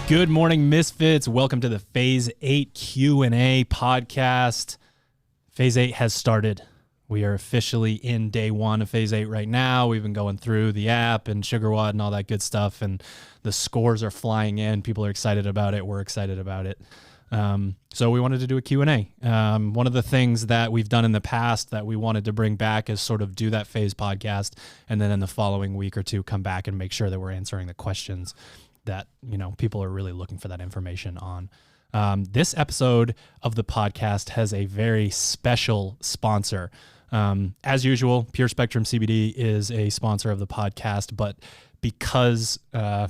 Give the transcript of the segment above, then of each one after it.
Good morning, Misfits. Welcome to the Phase 8 Q&A podcast. Phase 8 has started. We are officially in day one of Phase 8 right now. We've been going through the app and SugarWad and all that good stuff, and the scores are flying in. People are excited about it. We're excited about it. So we wanted to do a Q&A. One of the things that we've done in the past that we wanted to bring back is sort of do that Phase podcast, and then in the following week or two, come back and make sure that we're answering the questions that, you know, people are really looking for that information on. This episode of the podcast has a very special sponsor. As usual, Pure Spectrum CBD is a sponsor of the podcast, but because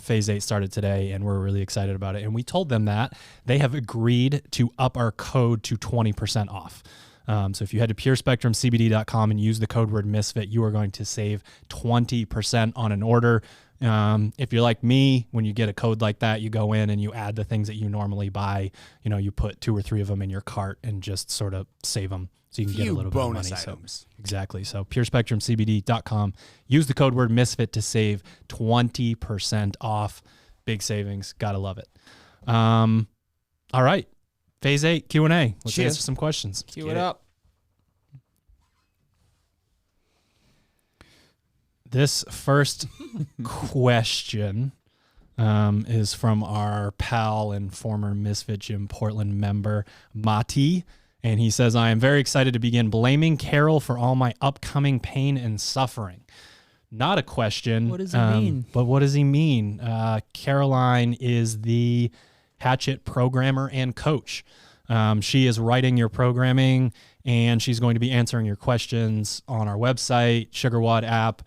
Phase 8 started today and we're really excited about it, and we told them that, they have agreed to up our code to 20% off. So if you head to purespectrumcbd.com and use the code word Misfit, you are going to save 20% on an order. If you're like me, when you get a code like that, you go in and you add the things that you normally buy. You know, you put 2 or 3 of them in your cart and just sort of save them so you can get a little bit of money. Items. So, exactly. So purespectrumcbd.com. Use the code word Misfit to save 20% off. Big savings. Gotta love it. All right. Phase 8 Q&A. Let's answer some questions. Cue it up. This first question is from our pal and former Misfit Gym Portland member, Mati. And he says, I am very excited to begin blaming Carol for all my upcoming pain and suffering. Not a question. What does he mean? But what does he mean? Caroline is the Hatchet programmer and coach. She is writing your programming, and she's going to be answering your questions on our website, SugarWad app.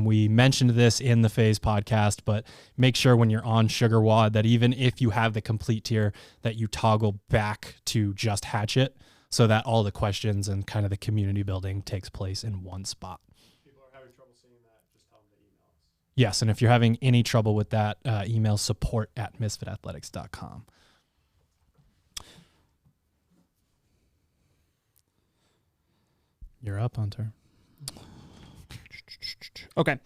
We mentioned this in the Phase podcast, but make sure when you're on SugarWad that even if you have the complete tier, that you toggle back to just Hatchet so that all the questions and kind of the community building takes place in one spot. People are having trouble seeing that, just tell them to email us. Yes, and if you're having any trouble with that, email support@misfitathletics.com. You're up, Hunter. Okay.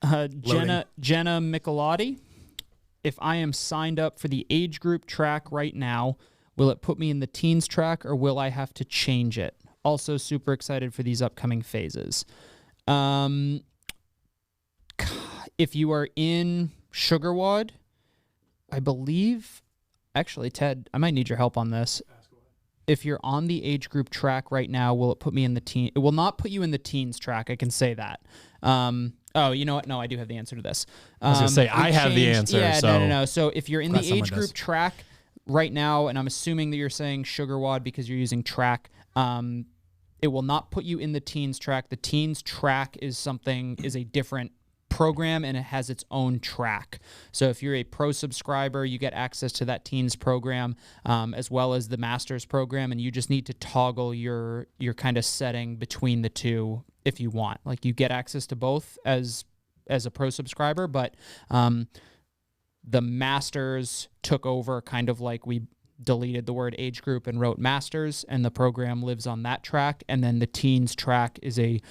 Jenna Michelotti. If I am signed up for the age group track right now, will it put me in the teens track or will I have to change it? Also super excited for these upcoming phases. If you are in SugarWad, I believe, actually, Ted, I might need your help on this. If you're on the age group track right now, will it put me in the teen? It will not put you in the teens track. I can say that. Oh, you know what? No, I do have the answer to this. I was going to say, I have the answer. Yeah, so no. So if you're in the age group track right now, and I'm assuming that you're saying SugarWad because you're using track, it will not put you in the teens track. The teens track is a different program, and it has its own track. So if you're a pro subscriber, you get access to that teens program as well as the masters program, and you just need to toggle your kind of setting between the two if you want. Like, you get access to both as a pro subscriber, but the masters took over, kind of like we deleted the word age group and wrote masters, and the program lives on that track, and then the teens track is a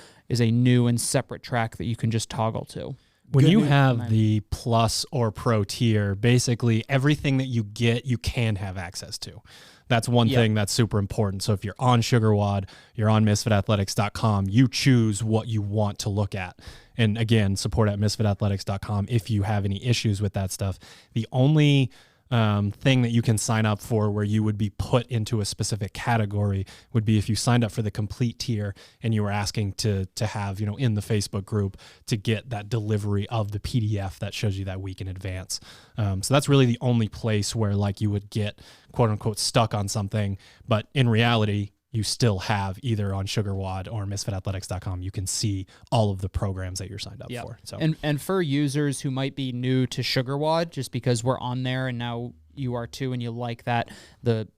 new and separate track that you can just toggle to. When you have the plus or pro tier, basically everything that you get, you can have access to. That's one thing that's super important. So if you're on SugarWad, you're on misfitathletics.com, you choose what you want to look at. And again, support@misfitathletics.com if you have any issues with that stuff. The only thing that you can sign up for where you would be put into a specific category would be if you signed up for the complete tier and you were asking to have, you know, in the Facebook group to get that delivery of the PDF that shows you that week in advance. So that's really the only place where, like, you would get quote unquote stuck on something, but in reality, you still have either on SugarWad or misfitathletics.com. You can see all of the programs that you're signed up for. So and for users who might be new to SugarWad, just because we're on there and now you are too, and you like that the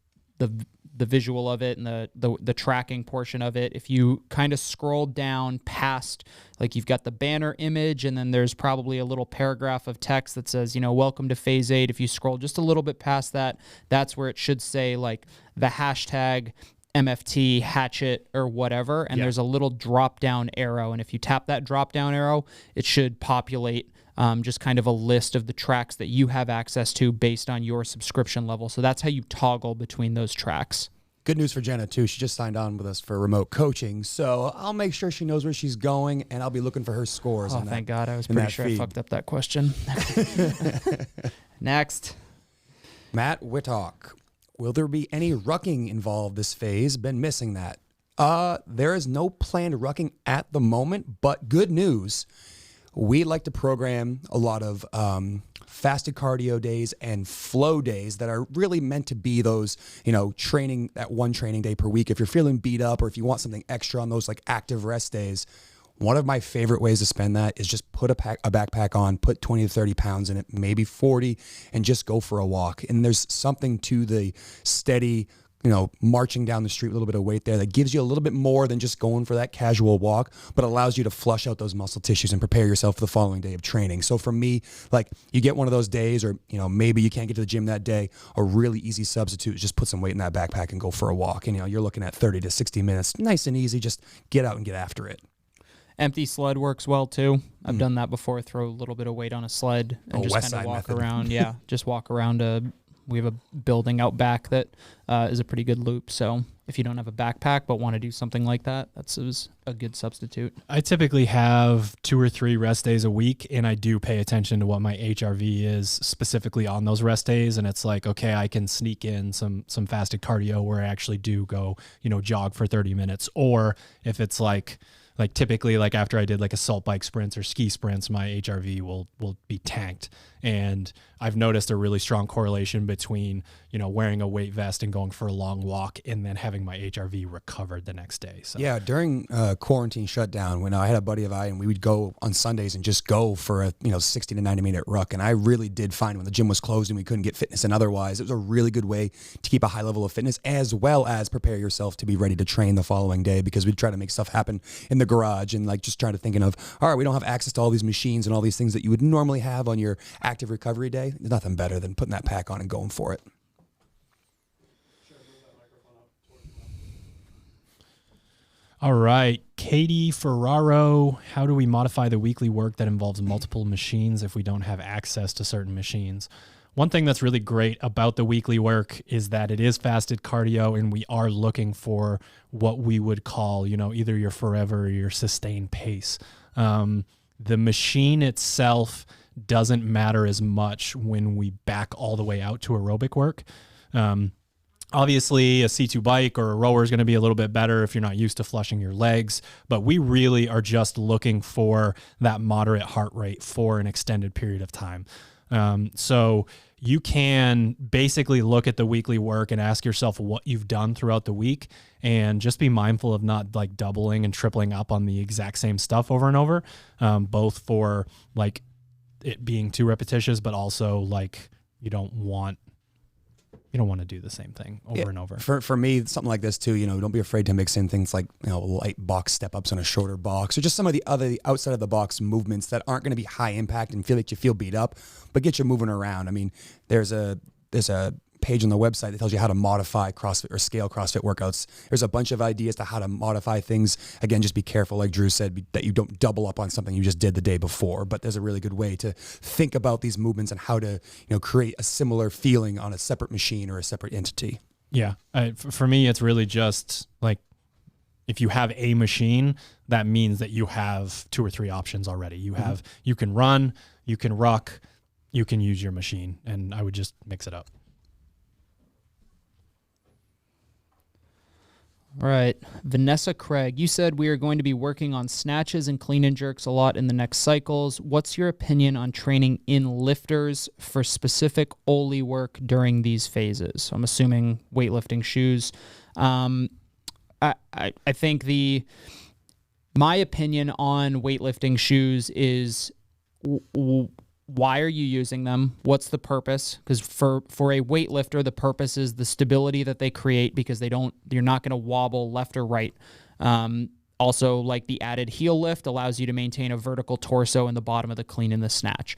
visual of it and the tracking portion of it, if you kind of scroll down past, like, you've got the banner image and then there's probably a little paragraph of text that says, you know, welcome to Phase 8. If you scroll just a little bit past that, that's where it should say, like, the hashtag MFT, hatchet, or whatever, and there's a little drop-down arrow, and if you tap that drop-down arrow, it should populate just kind of a list of the tracks that you have access to based on your subscription level. So that's how you toggle between those tracks. Good news for Jenna, too. She just signed on with us for remote coaching, so I'll make sure she knows where she's going, and I'll be looking for her scores. Oh, thank God. I was pretty sure I fucked up that question. Next. Matt Whittock. Will there be any rucking involved this phase? Been missing that. There is no planned rucking at the moment, but good news. We like to program a lot of fasted cardio days and flow days that are really meant to be those, training, that one training day per week. If you're feeling beat up or if you want something extra on those like active rest days, one of my favorite ways to spend that is just put a backpack on, put 20 to 30 pounds in it, maybe 40, and just go for a walk. And there's something to the steady, marching down the street with a little bit of weight there that gives you a little bit more than just going for that casual walk, but allows you to flush out those muscle tissues and prepare yourself for the following day of training. So for me, like you get one of those days or, maybe you can't get to the gym that day, a really easy substitute is just put some weight in that backpack and go for a walk. And, you're looking at 30 to 60 minutes, nice and easy, just get out and get after it. Empty sled works well too. I've done that before. Throw a little bit of weight on a sled and just kind of walk around. Yeah, just walk around. We have a building out back that is a pretty good loop. So if you don't have a backpack but want to do something like that, that's a good substitute. I typically have 2 or 3 rest days a week, and I do pay attention to what my HRV is specifically on those rest days. And it's like, okay, I can sneak in some fasted cardio where I actually do go, jog for 30 minutes. Or if it's like typically like after I did like assault bike sprints or ski sprints, my HRV will be tanked. And I've noticed a really strong correlation between, wearing a weight vest and going for a long walk and then having my HRV recovered the next day. So yeah, during quarantine shutdown, when I had a buddy of mine and we would go on Sundays and just go for a 60 to 90 minute ruck. And I really did find when the gym was closed and we couldn't get fitness and otherwise, it was a really good way to keep a high level of fitness as well as prepare yourself to be ready to train the following day, because we'd try to make stuff happen in the garage and like just trying to thinking of, all right, we don't have access to all these machines and all these things that you would normally have on your active recovery day. There's nothing better than putting that pack on and going for it. All right, Katie Ferraro, how do we modify the weekly work that involves multiple machines if we don't have access to certain machines? One thing that's really great about the weekly work is that it is fasted cardio, and we are looking for what we would call, either your forever or your sustained pace. The machine itself doesn't matter as much when we back all the way out to aerobic work. Obviously, a C2 bike or a rower is going to be a little bit better if you're not used to flushing your legs, but we really are just looking for that moderate heart rate for an extended period of time. So you can basically look at the weekly work and ask yourself what you've done throughout the week and just be mindful of not like doubling and tripling up on the exact same stuff over and over, both for like it being too repetitious, but also like you don't want to do the same thing over and over. For me, something like this too, don't be afraid to mix in things like, light box step ups on a shorter box or just some of the other outside of the box movements that aren't going to be high impact and feel like you feel beat up, but get you moving around. I mean, there's a page on the website that tells you how to modify CrossFit or scale CrossFit workouts. There's a bunch of ideas to how to modify things. Again, just be careful, like Drew said, that you don't double up on something you just did the day before. But there's a really good way to think about these movements and how to create a similar feeling on a separate machine or a separate entity. Yeah. For me, it's really just like if you have a machine, that means that you have 2 or 3 options already. You can run, you can ruck, you can use your machine, and I would just mix it up. All right. Vanessa Craig, you said we are going to be working on snatches and clean and jerks a lot in the next cycles. What's your opinion on training in lifters for specific Oli work during these phases? So I'm assuming weightlifting shoes. I think my opinion on weightlifting shoes is why are you using them? What's the purpose? Because for a weightlifter, the purpose is the stability that they create because you're not going to wobble left or right. Also, like the added heel lift allows you to maintain a vertical torso in the bottom of the clean and the snatch.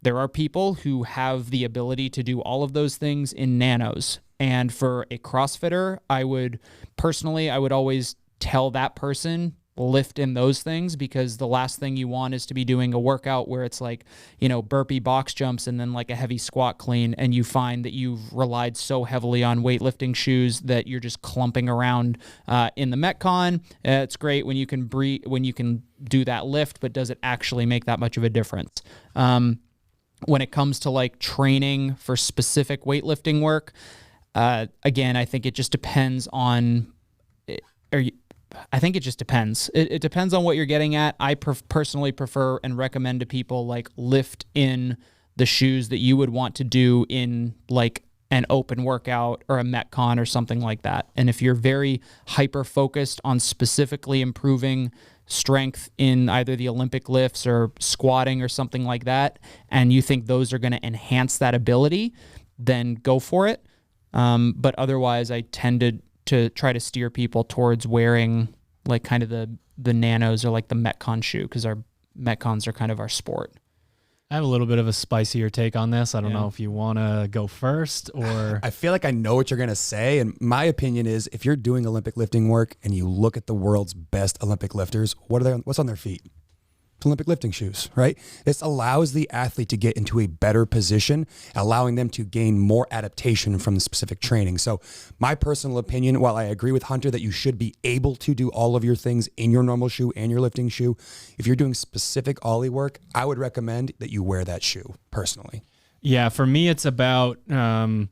There are people who have the ability to do all of those things in nanos. And for a CrossFitter, I would always tell that person, lift in those things, because the last thing you want is to be doing a workout where it's like, burpee box jumps and then like a heavy squat clean, and you find that you've relied so heavily on weightlifting shoes that you're just clumping around in the Metcon. It's great when you can do that lift, but does it actually make that much of a difference? When it comes to like training for specific weightlifting work, again, I think it just depends on. I think it just depends. It depends on what you're getting at. I personally prefer and recommend to people like lift in the shoes that you would want to do in like an open workout or a Metcon or something like that. And if you're very hyper focused on specifically improving strength in either the Olympic lifts or squatting or something like that, and you think those are going to enhance that ability, then go for it. But otherwise, I tend to try to steer people towards wearing like kind of the nanos or like the Metcon shoe, because our Metcons are kind of our sport. I have a little bit of a spicier take on this. I don't know if you want to go first or... I feel like I know what you're going to say. And my opinion is, if you're doing Olympic lifting work and you look at the world's best Olympic lifters, what's on their feet? Olympic lifting shoes, right? This allows the athlete to get into a better position, allowing them to gain more adaptation from the specific training. So my personal opinion, while I agree with Hunter that you should be able to do all of your things in your normal shoe and your lifting shoe, if you're doing specific ollie work, I would recommend that you wear that shoe personally. Yeah, for me, it's about when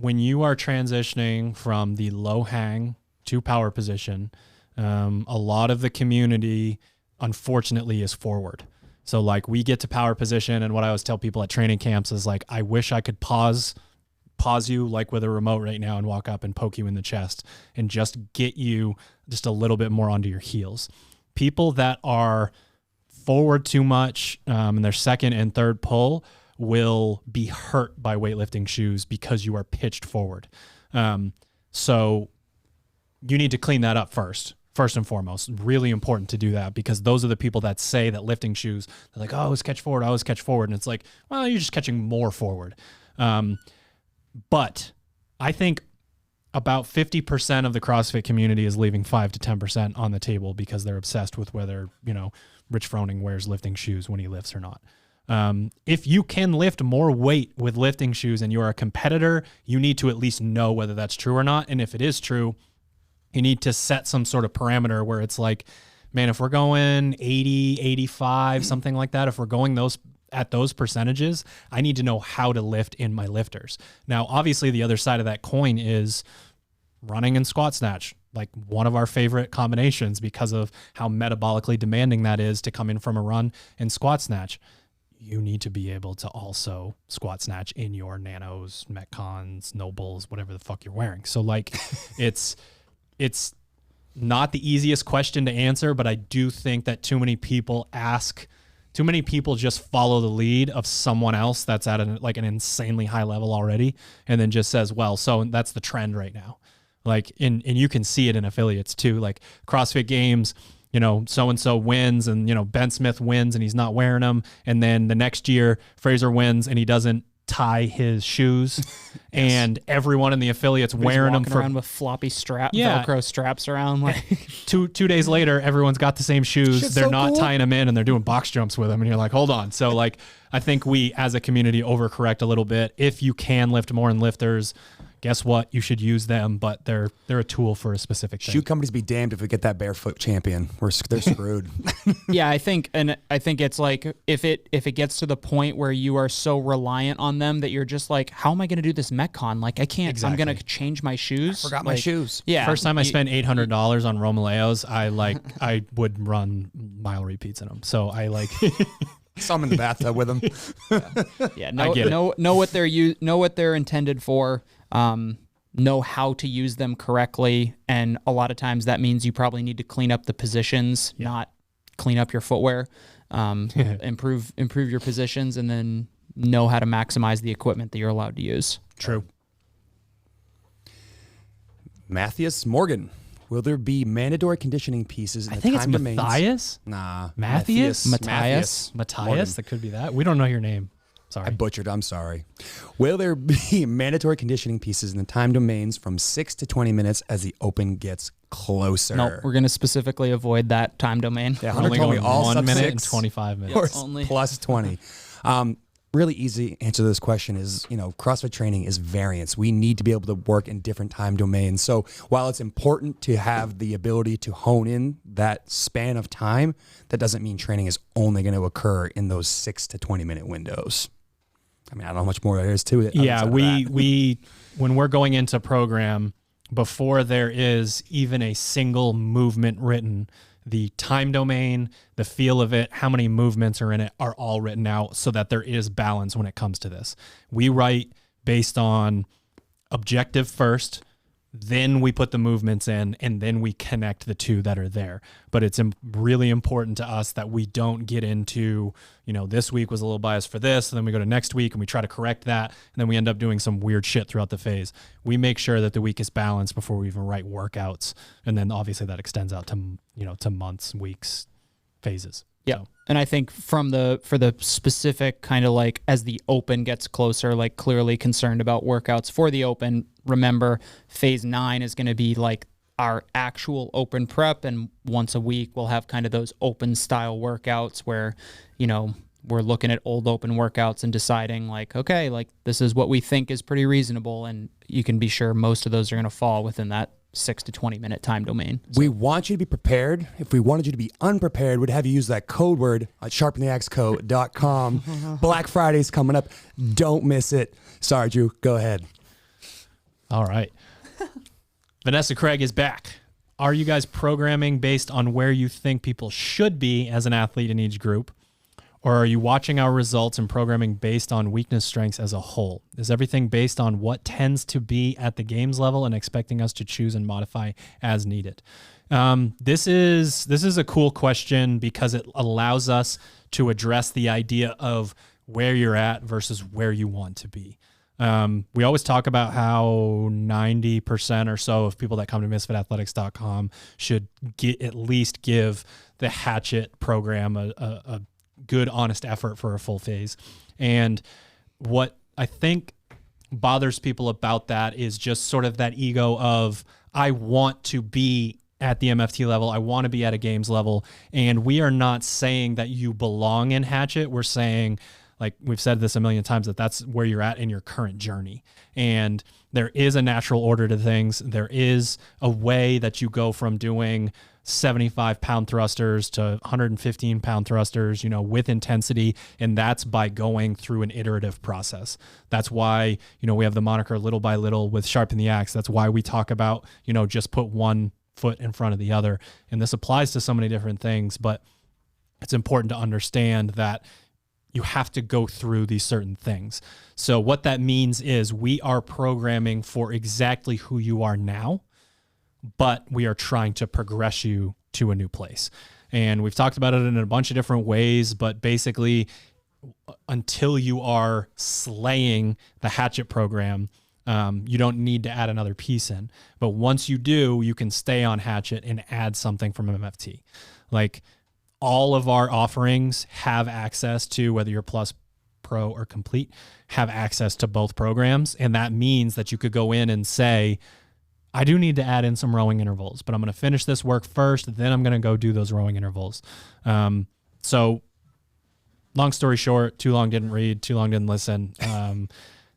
you are transitioning from the low hang to power position, a lot of the community unfortunately is forward. So like we get to power position, and what I always tell people at training camps is like, I wish I could pause you like with a remote right now and walk up and poke you in the chest and just get you just a little bit more onto your heels. People that are forward too much in their second and third pull will be hurt by weightlifting shoes because you are pitched forward. So you need to clean that up first and foremost. Really important to do that, because those are the people that say that lifting shoes, they're like, oh, I always catch forward. And it's like, well, you're just catching more forward. But I think about 50% of the CrossFit community is leaving 5 to 10% on the table because they're obsessed with whether, Rich Froning wears lifting shoes when he lifts or not. If you can lift more weight with lifting shoes and you're a competitor, you need to at least know whether that's true or not. And if it is true, you need to set some sort of parameter where it's like, man, if we're going 80, 85, something like that, if we're going at those percentages, I need to know how to lift in my lifters. Now, obviously, the other side of that coin is running and squat snatch, like one of our favorite combinations because of how metabolically demanding that is to come in from a run and squat snatch. You need to be able to also squat snatch in your nanos, Metcons, Nobles, whatever the fuck you're wearing. So like it's not the easiest question to answer, but I do think that too many people just follow the lead of someone else that's at an insanely high level already, and then just says, well, so that's the trend right now. Like, and you can see it in affiliates too, like CrossFit Games, so-and-so wins, and, Ben Smith wins and he's not wearing them. And then the next year Fraser wins and he doesn't tie his shoes. And everyone in the affiliates wearing them around with floppy Velcro straps around. Like two days later, everyone's got the same shoes. Shit's they're so not cool. tying them in and they're doing box jumps with them. And you're like, hold on. So like, I think we as a community overcorrect a little bit. If you can lift more in lifters, guess what? You should use them, but they're a tool for a specific thing. Shoe companies be damned if we get that barefoot champion. They're screwed. Yeah, I think it's like if it gets to the point where you are so reliant on them that you're just like, how am I going to do this Metcon? Like I can't. Exactly. I'm going to change my shoes. I forgot my shoes. Yeah. First time I spent $800 on Romaleos, I would run mile repeats in them. So I like. Some in the bathtub with them. Yeah, I get it. know what they're intended for. Know how to use them correctly, and a lot of times that means you probably need to clean up the positions, not clean up your footwear. Improve your positions, and then know how to maximize the equipment that you're allowed to use. True. Matthias Morgan. Will there be mandatory conditioning pieces in I the think time it's domains? Matthias. Nah. Matthias? Matthias? Matthias. That could be that. We don't know your name. Sorry. I butchered. I'm sorry. Will there be mandatory conditioning pieces in the time domains from 6 to 20 minutes as the open gets closer? No, we're going to specifically avoid that time domain. Yeah, We're Hunter only told me going all 1 sub minute 6 and 25 minutes. or only. plus 20. Really easy answer to this question is, CrossFit training is variance. We need to be able to work in different time domains. So while it's important to have the ability to hone in that span of time, that doesn't mean training is only going to occur in those 6 to 20 minute windows. I mean, I don't know how much more there is to it. Yeah, we when we're going into program, before there is even a single movement written, the time domain, the feel of it, how many movements are in it are all written out so that there is balance when it comes to this. We write based on objective first, then we put the movements in, and then we connect the two that are there. But it's really important to us that we don't get into, this week was a little biased for this, and then we go to next week and we try to correct that, and then we end up doing some weird shit throughout the phase. We make sure that the week is balanced before we even write workouts, and then obviously that extends out to, to months, weeks, phases. Yeah. So. And I think for the specific kind of like as the open gets closer, like clearly concerned about workouts for the open, remember phase 9 is going to be like our actual open prep. And once a week, we'll have kind of those open style workouts where, we're looking at old open workouts and deciding like, okay, like this is what we think is pretty reasonable. And you can be sure most of those are going to fall within that 6 to 20 minute time domain. We want you to be prepared. If we wanted you to be unprepared, we'd have you use that code word at sharpentheaxeco.com. Black Friday's coming up. Don't miss it. Sorry, Drew. Go ahead. All right. Vanessa Craig is back. Are you guys programming based on where you think people should be as an athlete in each group? Or are you watching our results and programming based on weakness strengths as a whole? Is everything based on what tends to be at the games level and expecting us to choose and modify as needed? This is a cool question because it allows us to address the idea of where you're at versus where you want to be. We always talk about how 90% or so of people that come to misfitathletics.com should at least give the Hatchet program a good, honest effort for a full phase. And what I think bothers people about that is just sort of that ego of, I want to be at the MFT level. I want to be at a games level. And we are not saying that you belong in Hatchet. We're saying, like we've said this a million times, that's where you're at in your current journey. And there is a natural order to things. There is a way that you go from doing 75-pound thrusters to 115-pound thrusters, with intensity. And that's by going through an iterative process. That's why, we have the moniker little by little with Sharpen the Axe. That's why we talk about, just put one foot in front of the other. And this applies to so many different things, but it's important to understand that you have to go through these certain things. So what that means is we are programming for exactly who you are now, but we are trying to progress you to a new place. And we've talked about it in a bunch of different ways, but basically until you are slaying the Hatchet program, you don't need to add another piece in. But once you do, you can stay on Hatchet and add something from MFT. Like all of our offerings have access to, whether you're Plus, Pro, or Complete, have access to both programs. And that means that you could go in and say, I do need to add in some rowing intervals, but I'm going to finish this work first, then I'm going to go do those rowing intervals. So long story short, too long didn't read, too long didn't listen.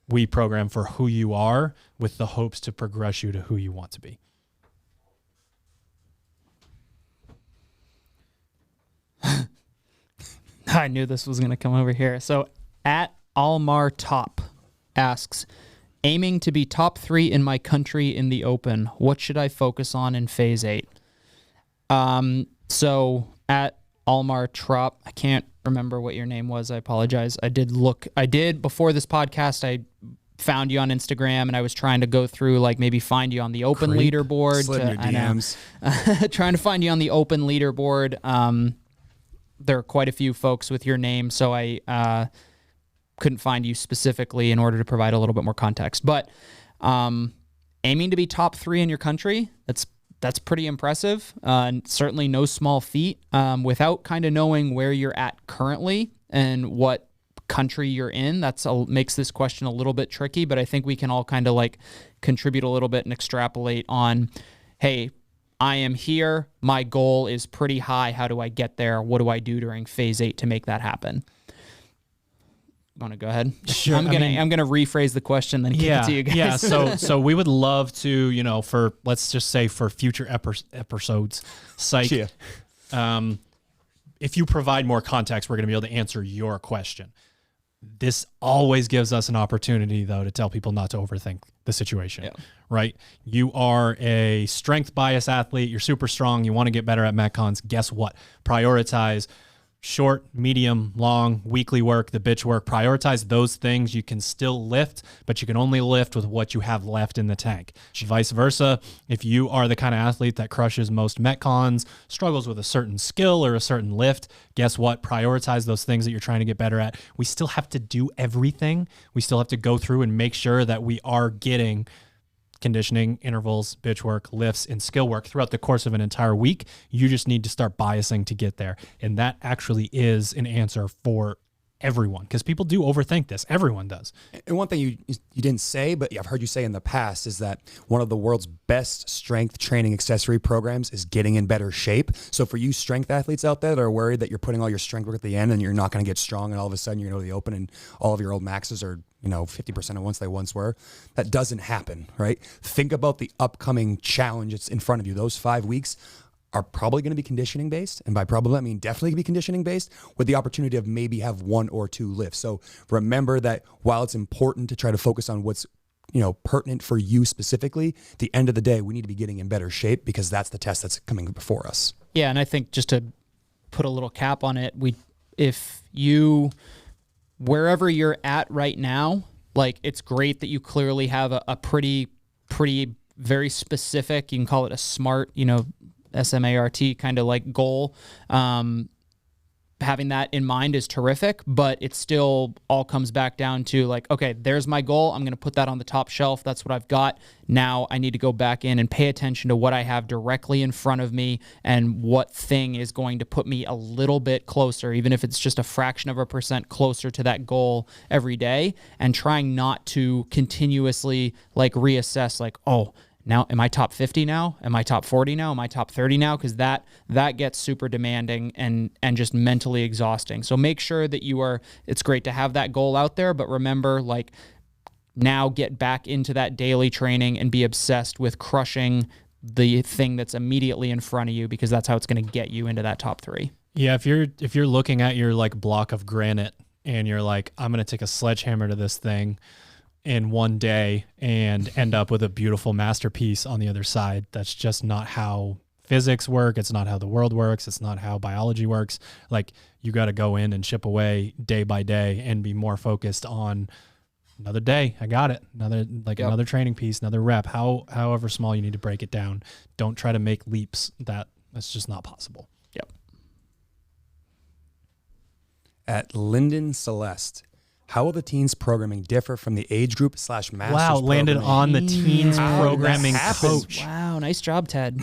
We program for who you are with the hopes to progress you to who you want to be. I knew this was going to come over here. So at Almar Top asks, aiming to be top 3 in my country in the open, what should I focus on in phase 8? So at Almar Trop, I can't remember what your name was. I apologize. I did before this podcast, I found you on Instagram and I was trying to go through, like maybe find you on the open leaderboard. Slid in your DMs. Trying to find you on the open leaderboard. There are quite a few folks with your name, so I couldn't find you specifically in order to provide a little bit more context. But aiming to be top 3 in your country, that's pretty impressive. And certainly no small feat. Without kind of knowing where you're at currently and what country you're in. Makes this question a little bit tricky, but I think we can all kind of like contribute a little bit and extrapolate on, hey, I am here. My goal is pretty high. How do I get there? What do I do during phase 8 to make that happen? Want to go ahead? Sure. I'm gonna rephrase the question, then give it to you guys. Yeah. So we would love to, you know, for let's just say for future episodes, psych. If you provide more context, we're going to be able to answer your question. This always gives us an opportunity, though, to tell people not to overthink the situation, right? You are a strength bias athlete. You're super strong. You want to get better at Metcons. Guess what? Prioritize short, medium, long, weekly work, the bitch work. Prioritize those things. You can still lift, but you can only lift with what you have left in the tank. Vice versa, if you are the kind of athlete that crushes most Metcons, struggles with a certain skill or a certain lift, guess what? Prioritize those things that you're trying to get better at. We still have to do everything. We still have to go through and make sure that we are getting conditioning, intervals, bitch work, lifts, and skill work throughout the course of an entire week. You just need to start biasing to get there. And that actually is an answer for everyone, because people do overthink this. Everyone does. And one thing you didn't say, but I've heard you say in the past, is that one of the world's best strength training accessory programs is getting in better shape. So for you strength athletes out there that are worried that you're putting all your strength work at the end and you're not going to get strong, and all of a sudden you're going to the open and all of your old maxes are 50% of what they once were. That doesn't happen, right? Think about the upcoming challenge that's in front of you. Those 5 weeks are probably going to be conditioning based. And by probably, I mean definitely be conditioning based, with the opportunity of maybe have 1 or 2 lifts. So remember that while it's important to try to focus on what's pertinent for you specifically, at the end of the day, we need to be getting in better shape, because that's the test that's coming before us. Yeah, and I think just to put a little cap on it, wherever you're at right now, like, it's great that you clearly have a pretty very specific, you can call it a SMART, SMART kind of like goal. Having that in mind is terrific, but it still all comes back down to like, okay, there's my goal. I'm going to put that on the top shelf. That's what I've got. Now I need to go back in and pay attention to what I have directly in front of me and what thing is going to put me a little bit closer, even if it's just a fraction of a percent closer to that goal every day, and trying not to continuously like reassess like, oh, now, am I top 50 now? Am I top 40 now? Am I top 30 now? Because that gets super demanding and just mentally exhausting. So make sure that it's great to have that goal out there, but remember, like, now get back into that daily training and be obsessed with crushing the thing that's immediately in front of you, because that's how it's going to get you into that top 3. Yeah, if you're looking at your like block of granite and you're like, I'm going to take a sledgehammer to this thing in one day and end up with a beautiful masterpiece on the other side. That's just not how physics work. It's not how the world works. It's not how biology works. Like, you got to go in and chip away day by day and be more focused on another day. I got it. Another training piece, another rep, however small you need to break it down. Don't try to make leaps. That's just not possible. Yep. At Lyndon Celeste, how will the teens programming differ from the age group / masters landed programming? on the teens programming coach. Wow, nice job, Ted.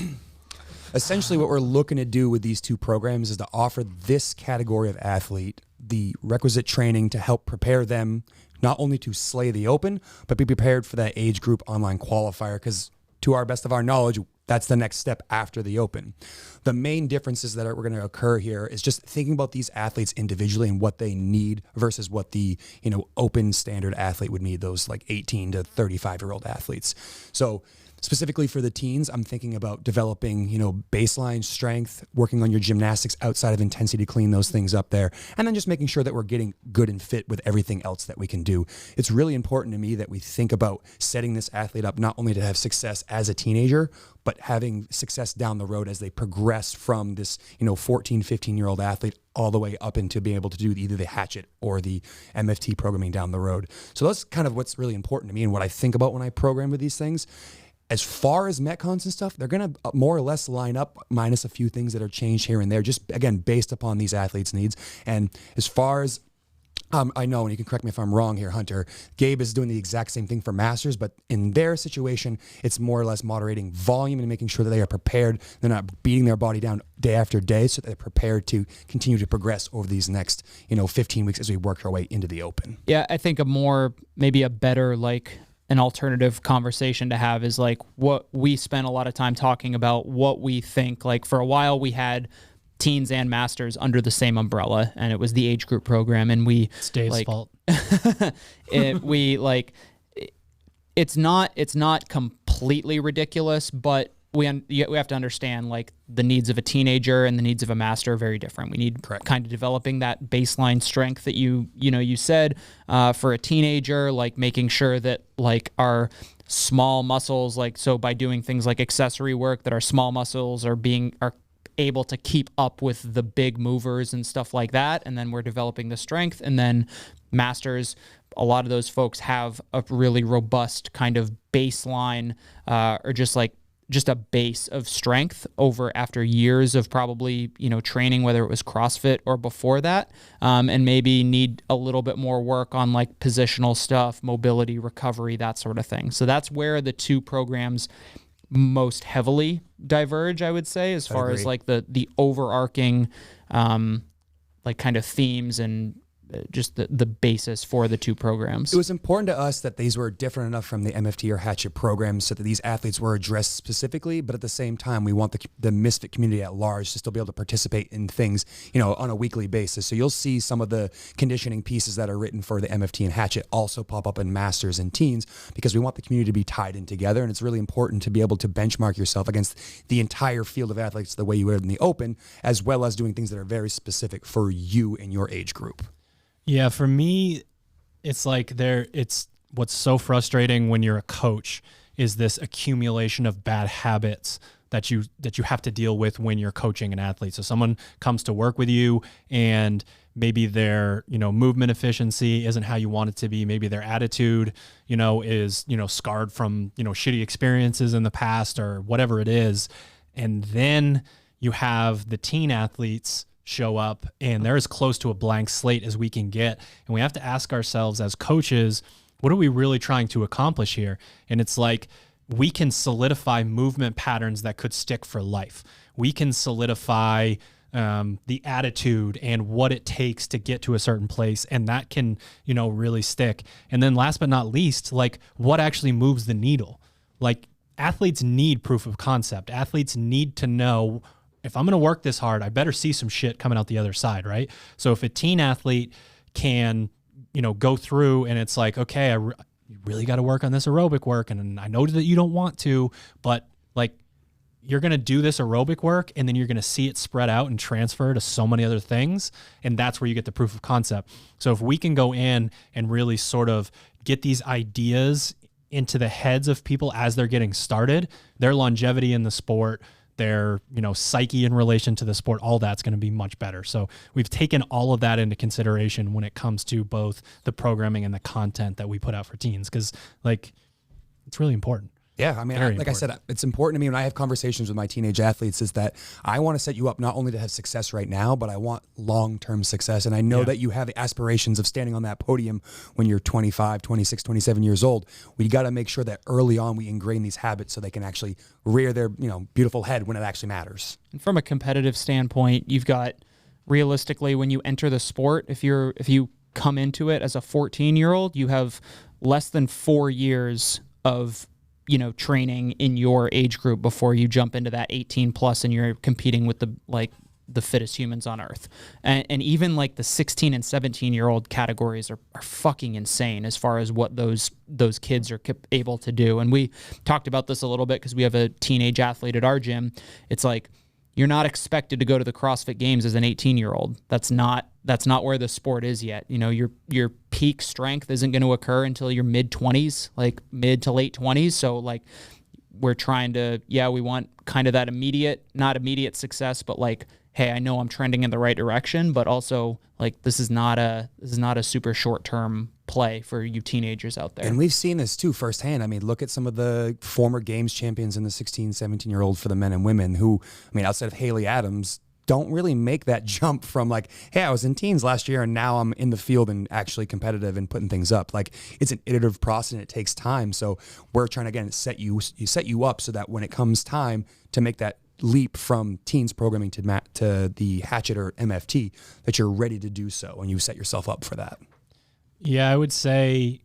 Essentially, what we're looking to do with these 2 programs is to offer this category of athlete the requisite training to help prepare them not only to slay the open, but be prepared for that age group online qualifier, because to our best of our knowledge, that's the next step after the open. The main differences that are going to occur here is just thinking about these athletes individually and what they need versus what the open standard athlete would need, those like 18 to 35-year-old athletes. So specifically for the teens, I'm thinking about developing, baseline strength, working on your gymnastics outside of intensity to clean those things up there, and then just making sure that we're getting good and fit with everything else that we can do. It's really important to me that we think about setting this athlete up not only to have success as a teenager, but having success down the road as they progress from this, 14, 15-year-old athlete all the way up into being able to do either the hatchet or the MFT programming down the road. So that's kind of what's really important to me and what I think about when I program with these things. As far as Metcons and stuff, they're going to more or less line up, minus a few things that are changed here and there, just, again, based upon these athletes' needs. And as far as I know, and you can correct me if I'm wrong here, Hunter. Gabe is doing the exact same thing for Masters, but in their situation, it's more or less moderating volume and making sure that they are prepared. They're not beating their body down day after day, so they're prepared to continue to progress over these next, 15 weeks as we work our way into the Open. Yeah, I think maybe a better, like, an alternative conversation to have is like what we spent a lot of time talking about, what we think. Like, for a while we had teens and masters under the same umbrella, and it was the age group program, and it's Dave's fault. It's not completely ridiculous, but we have to understand, like, the needs of a teenager and the needs of a master are very different. We need kind of developing that baseline strength that you said for a teenager, like making sure that, like, our small muscles, like, so by doing things like accessory work, that our small muscles are able to keep up with the big movers and stuff like that. And then we're developing the strength. And then masters, a lot of those folks have a really robust kind of baseline or just a base of strength after years of probably, training, whether it was CrossFit or before that, and maybe need a little bit more work on, like, positional stuff, mobility, recovery, that sort of thing. So that's where the two programs most heavily diverge, I would say, as far as, like, the overarching like, kind of themes and just the basis for the two programs. It was important to us that these were different enough from the MFT or Hatchet programs so that these athletes were addressed specifically, but at the same time, we want the Misfit community at large to still be able to participate in things, on a weekly basis. So you'll see some of the conditioning pieces that are written for the MFT and Hatchet also pop up in Masters and Teens, because we want the community to be tied in together, and it's really important to be able to benchmark yourself against the entire field of athletes the way you would in the Open, as well as doing things that are very specific for you and your age group. Yeah, for me, it's like it's what's so frustrating when you're a coach is this accumulation of bad habits that you have to deal with when you're coaching an athlete. So someone comes to work with you and maybe their, movement efficiency isn't how you want it to be. Maybe their attitude, is, scarred from, shitty experiences in the past or whatever it is. And then you have the teen athletes show up and they're as close to a blank slate as we can get. And we have to ask ourselves as coaches, what are we really trying to accomplish here? And it's like, we can solidify movement patterns that could stick for life. We can solidify the attitude and what it takes to get to a certain place. And that can, really stick. And then last but not least, like, what actually moves the needle? Like, athletes need proof of concept. Athletes need to know, if I'm going to work this hard, I better see some shit coming out the other side, right? So if a teen athlete can, go through and it's like, okay, you really got to work on this aerobic work, and I know that you don't want to, but, like, you're going to do this aerobic work and then you're going to see it spread out and transfer to so many other things, and that's where you get the proof of concept. So if we can go in and really sort of get these ideas into the heads of people as they're getting started, their longevity in the sport, their, psyche in relation to the sport, all that's going to be much better. So we've taken all of that into consideration when it comes to both the programming and the content that we put out for teens, because, like, it's really important. Yeah, I mean, like I said, it's important to me when I have conversations with my teenage athletes is that I want to set you up not only to have success right now, but I want long-term success. And I know that you have the aspirations of standing on that podium when you're 25, 26, 27 years old. We got to make sure that early on we ingrain these habits so they can actually rear their, beautiful head when it actually matters. And from a competitive standpoint, you've got, realistically, when you enter the sport, if you come into it as a 14-year-old, you have less than 4 years of training in your age group before you jump into that 18 plus and you're competing with the fittest humans on earth. And even, like, the 16 and 17-year-old categories are fucking insane as far as what those kids are able to do. And we talked about this a little bit because we have a teenage athlete at our gym. It's like, you're not expected to go to the CrossFit Games as an 18-year-old. That's not where the sport is yet. Your peak strength isn't going to occur until your mid-20s, like mid to late 20s. So, like, we're trying to, we want kind of that not immediate success, but, like, hey, I know I'm trending in the right direction, but also, like, this is not a super short-term play for you teenagers out there. And we've seen this too firsthand. I mean, look at some of the former games champions in the 16, 17-year-old for the men and women who, I mean, outside of Haley Adams, don't really make that jump from like, hey, I was in teens last year and now I'm in the field and actually competitive and putting things up. Like it's an iterative process and it takes time. So we're trying to, again, set you up so that when it comes time to make that leap from teens programming to the Hatchet or MFT, that you're ready to do so and you set yourself up for that. Yeah, I would say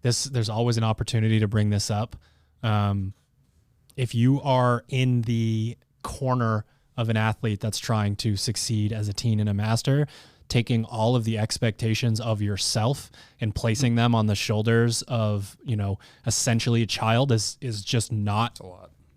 there's always an opportunity to bring this up. If you are in the corner of an athlete that's trying to succeed as a teen and a master, taking all of the expectations of yourself and placing them on the shoulders of, essentially a child is just not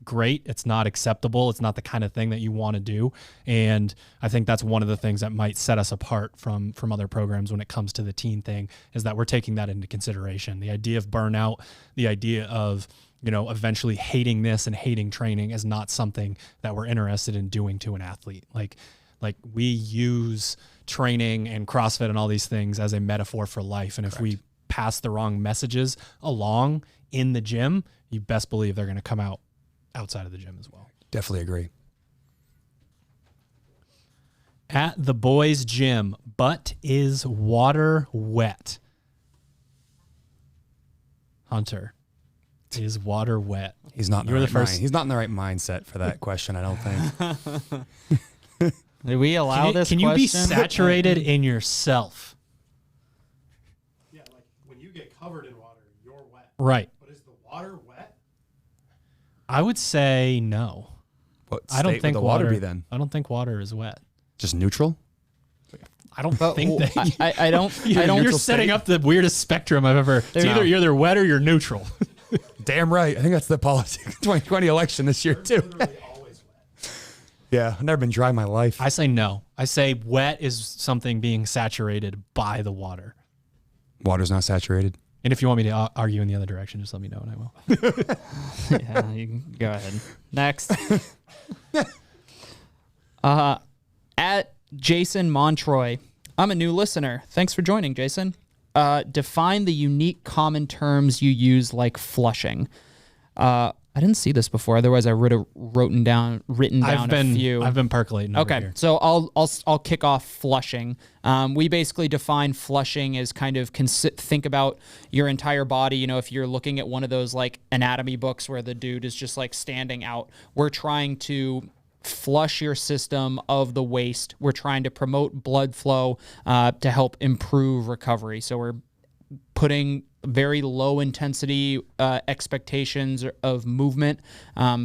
great. It's not acceptable. It's not the kind of thing that you want to do. And I think that's one of the things that might set us apart from other programs when it comes to the teen thing, is that we're taking that into consideration. The idea of burnout, the idea of, eventually hating this and hating training is not something that we're interested in doing to an athlete. Like we use training and CrossFit and all these things as a metaphor for life. And if we pass the wrong messages along in the gym, you best believe they're going to come out outside of the gym as well. Definitely agree. At the boys' gym, but is water wet? Hunter, is water wet? He's not. He's not in the right mindset for that question, I don't think. Did we allow this? Can you be saturated in yourself? Yeah, like when you get covered in water, you're wet. Right. But is the water wet? I would say no. What I don't state think would the water be then? I don't think water is wet. Just neutral? I don't think that. I don't. You're setting up the weirdest spectrum I've ever. It's either you're either wet or you're neutral. Damn right. I think that's the politics 2020 election this year too. Literally always wet. Yeah, I've never been dry in my life. I say no. I say wet is something being saturated by the water. Water's not saturated. And if you want me to argue in the other direction, just let me know and I will. Yeah, you can go ahead. Next. At Jason Montroy. I'm a new listener. Thanks for joining, Jason. Define the unique common terms you use, like flushing. I didn't see this before. Otherwise, I would have written down a few. I've been percolating. Over Okay, here. so I'll kick off flushing. We basically define flushing as kind of think about your entire body. If you're looking at one of those like anatomy books where the dude is just like standing out, we're trying to flush your system of the waste. We're trying to promote blood flow to help improve recovery. So we're putting very low intensity expectations of movement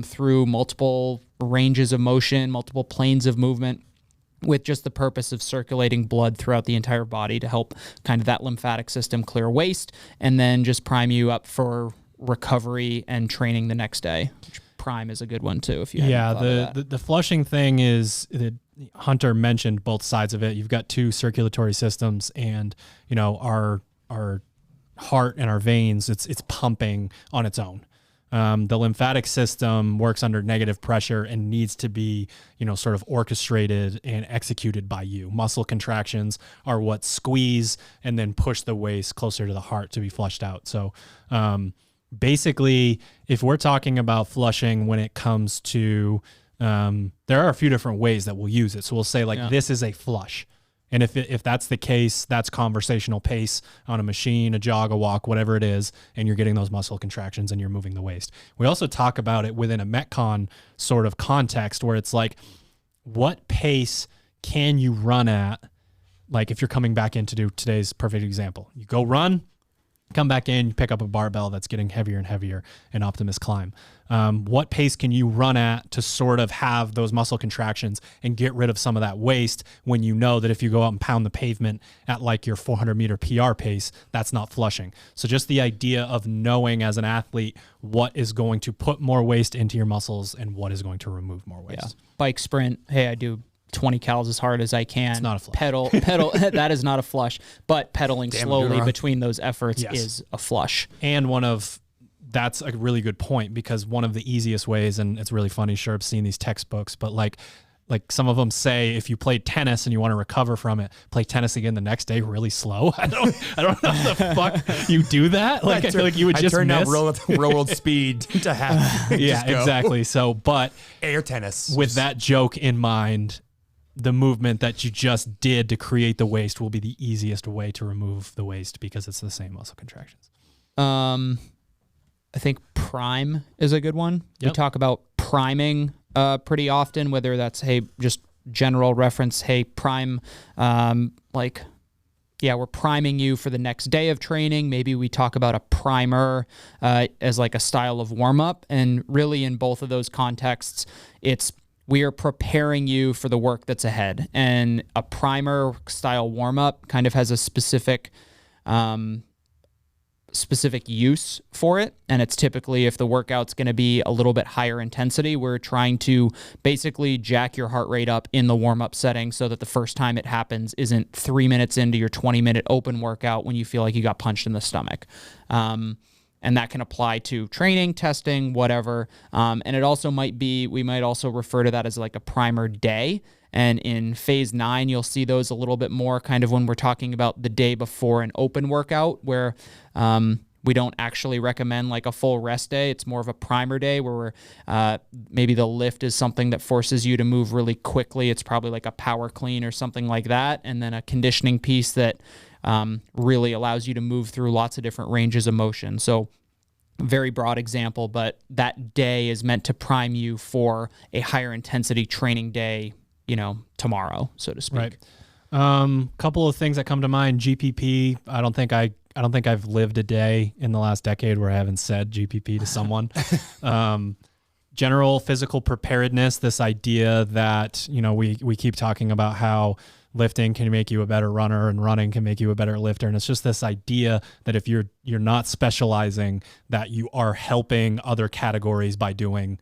through multiple ranges of motion, multiple planes of movement, with just the purpose of circulating blood throughout the entire body to help kind of that lymphatic system clear waste, and then just prime you up for recovery and training the next day. Prime is a good one too. If you the flushing thing is Hunter mentioned both sides of it. You've got two circulatory systems, and our heart and our veins, it's pumping on its own. The lymphatic system works under negative pressure and needs to be, sort of orchestrated and executed by you. Muscle contractions are what squeeze and then push the waste closer to the heart to be flushed out. So, basically, if we're talking about flushing when it comes to, there are a few different ways that we'll use it. So we'll say this is a flush. And if that's the case, that's conversational pace on a machine, a jog, a walk, whatever it is, and you're getting those muscle contractions and you're moving the waste. We also talk about it within a Metcon sort of context where it's like, what pace can you run at? Like if you're coming back in to do today's perfect example, you go run, come back in, you pick up a barbell that's getting heavier and heavier, an Optimus climb. What pace can you run at to sort of have those muscle contractions and get rid of some of that waste when you know that if you go out and pound the pavement at like your 400-meter PR pace, that's not flushing. So just the idea of knowing as an athlete what is going to put more waste into your muscles and what is going to remove more waste. Yeah. Bike sprint, hey, I do 20 cals as hard as I can. It's not a flush. Pedal, that is not a flush, but pedaling slowly between those efforts is a flush. And that's a really good point, because one of the easiest ways, and it's really funny, sure, I've seen these textbooks, but like some of them say, if you played tennis and you want to recover from it, play tennis again the next day really slow. I don't know how the fuck you do that. Like I feel like you would just turn miss. down real world speed to have. Yeah, exactly. So, but air tennis with that joke in mind, the movement that you just did to create the waste will be the easiest way to remove the waste because it's the same muscle contractions. I think prime is a good one. Yep. We talk about priming pretty often, whether that's, hey, just general reference, hey, prime, we're priming you for the next day of training. Maybe we talk about a primer as like a style of warm-up. And really in both of those contexts, we are preparing you for the work that's ahead. And a primer style warm-up kind of has a specific use for it. And it's typically if the workout's going to be a little bit higher intensity, we're trying to basically jack your heart rate up in the warm-up setting so that the first time it happens isn't 3 minutes into your 20-minute open workout when you feel like you got punched in the stomach. And that can apply to training, testing, whatever. And it also we might also refer to that as like a primer day. And in phase 9, you'll see those a little bit more kind of when we're talking about the day before an open workout where we don't actually recommend like a full rest day. It's more of a primer day where maybe the lift is something that forces you to move really quickly. It's probably like a power clean or something like that. And then a conditioning piece that really allows you to move through lots of different ranges of motion. So very broad example, but that day is meant to prime you for a higher intensity training day, tomorrow, so to speak. Right. Couple of things that come to mind. GPP. I don't think I've lived a day in the last decade where I haven't said GPP to someone. General physical preparedness. This idea that we keep talking about how lifting can make you a better runner and running can make you a better lifter, and it's just this idea that if you're not specializing, that you are helping other categories by doing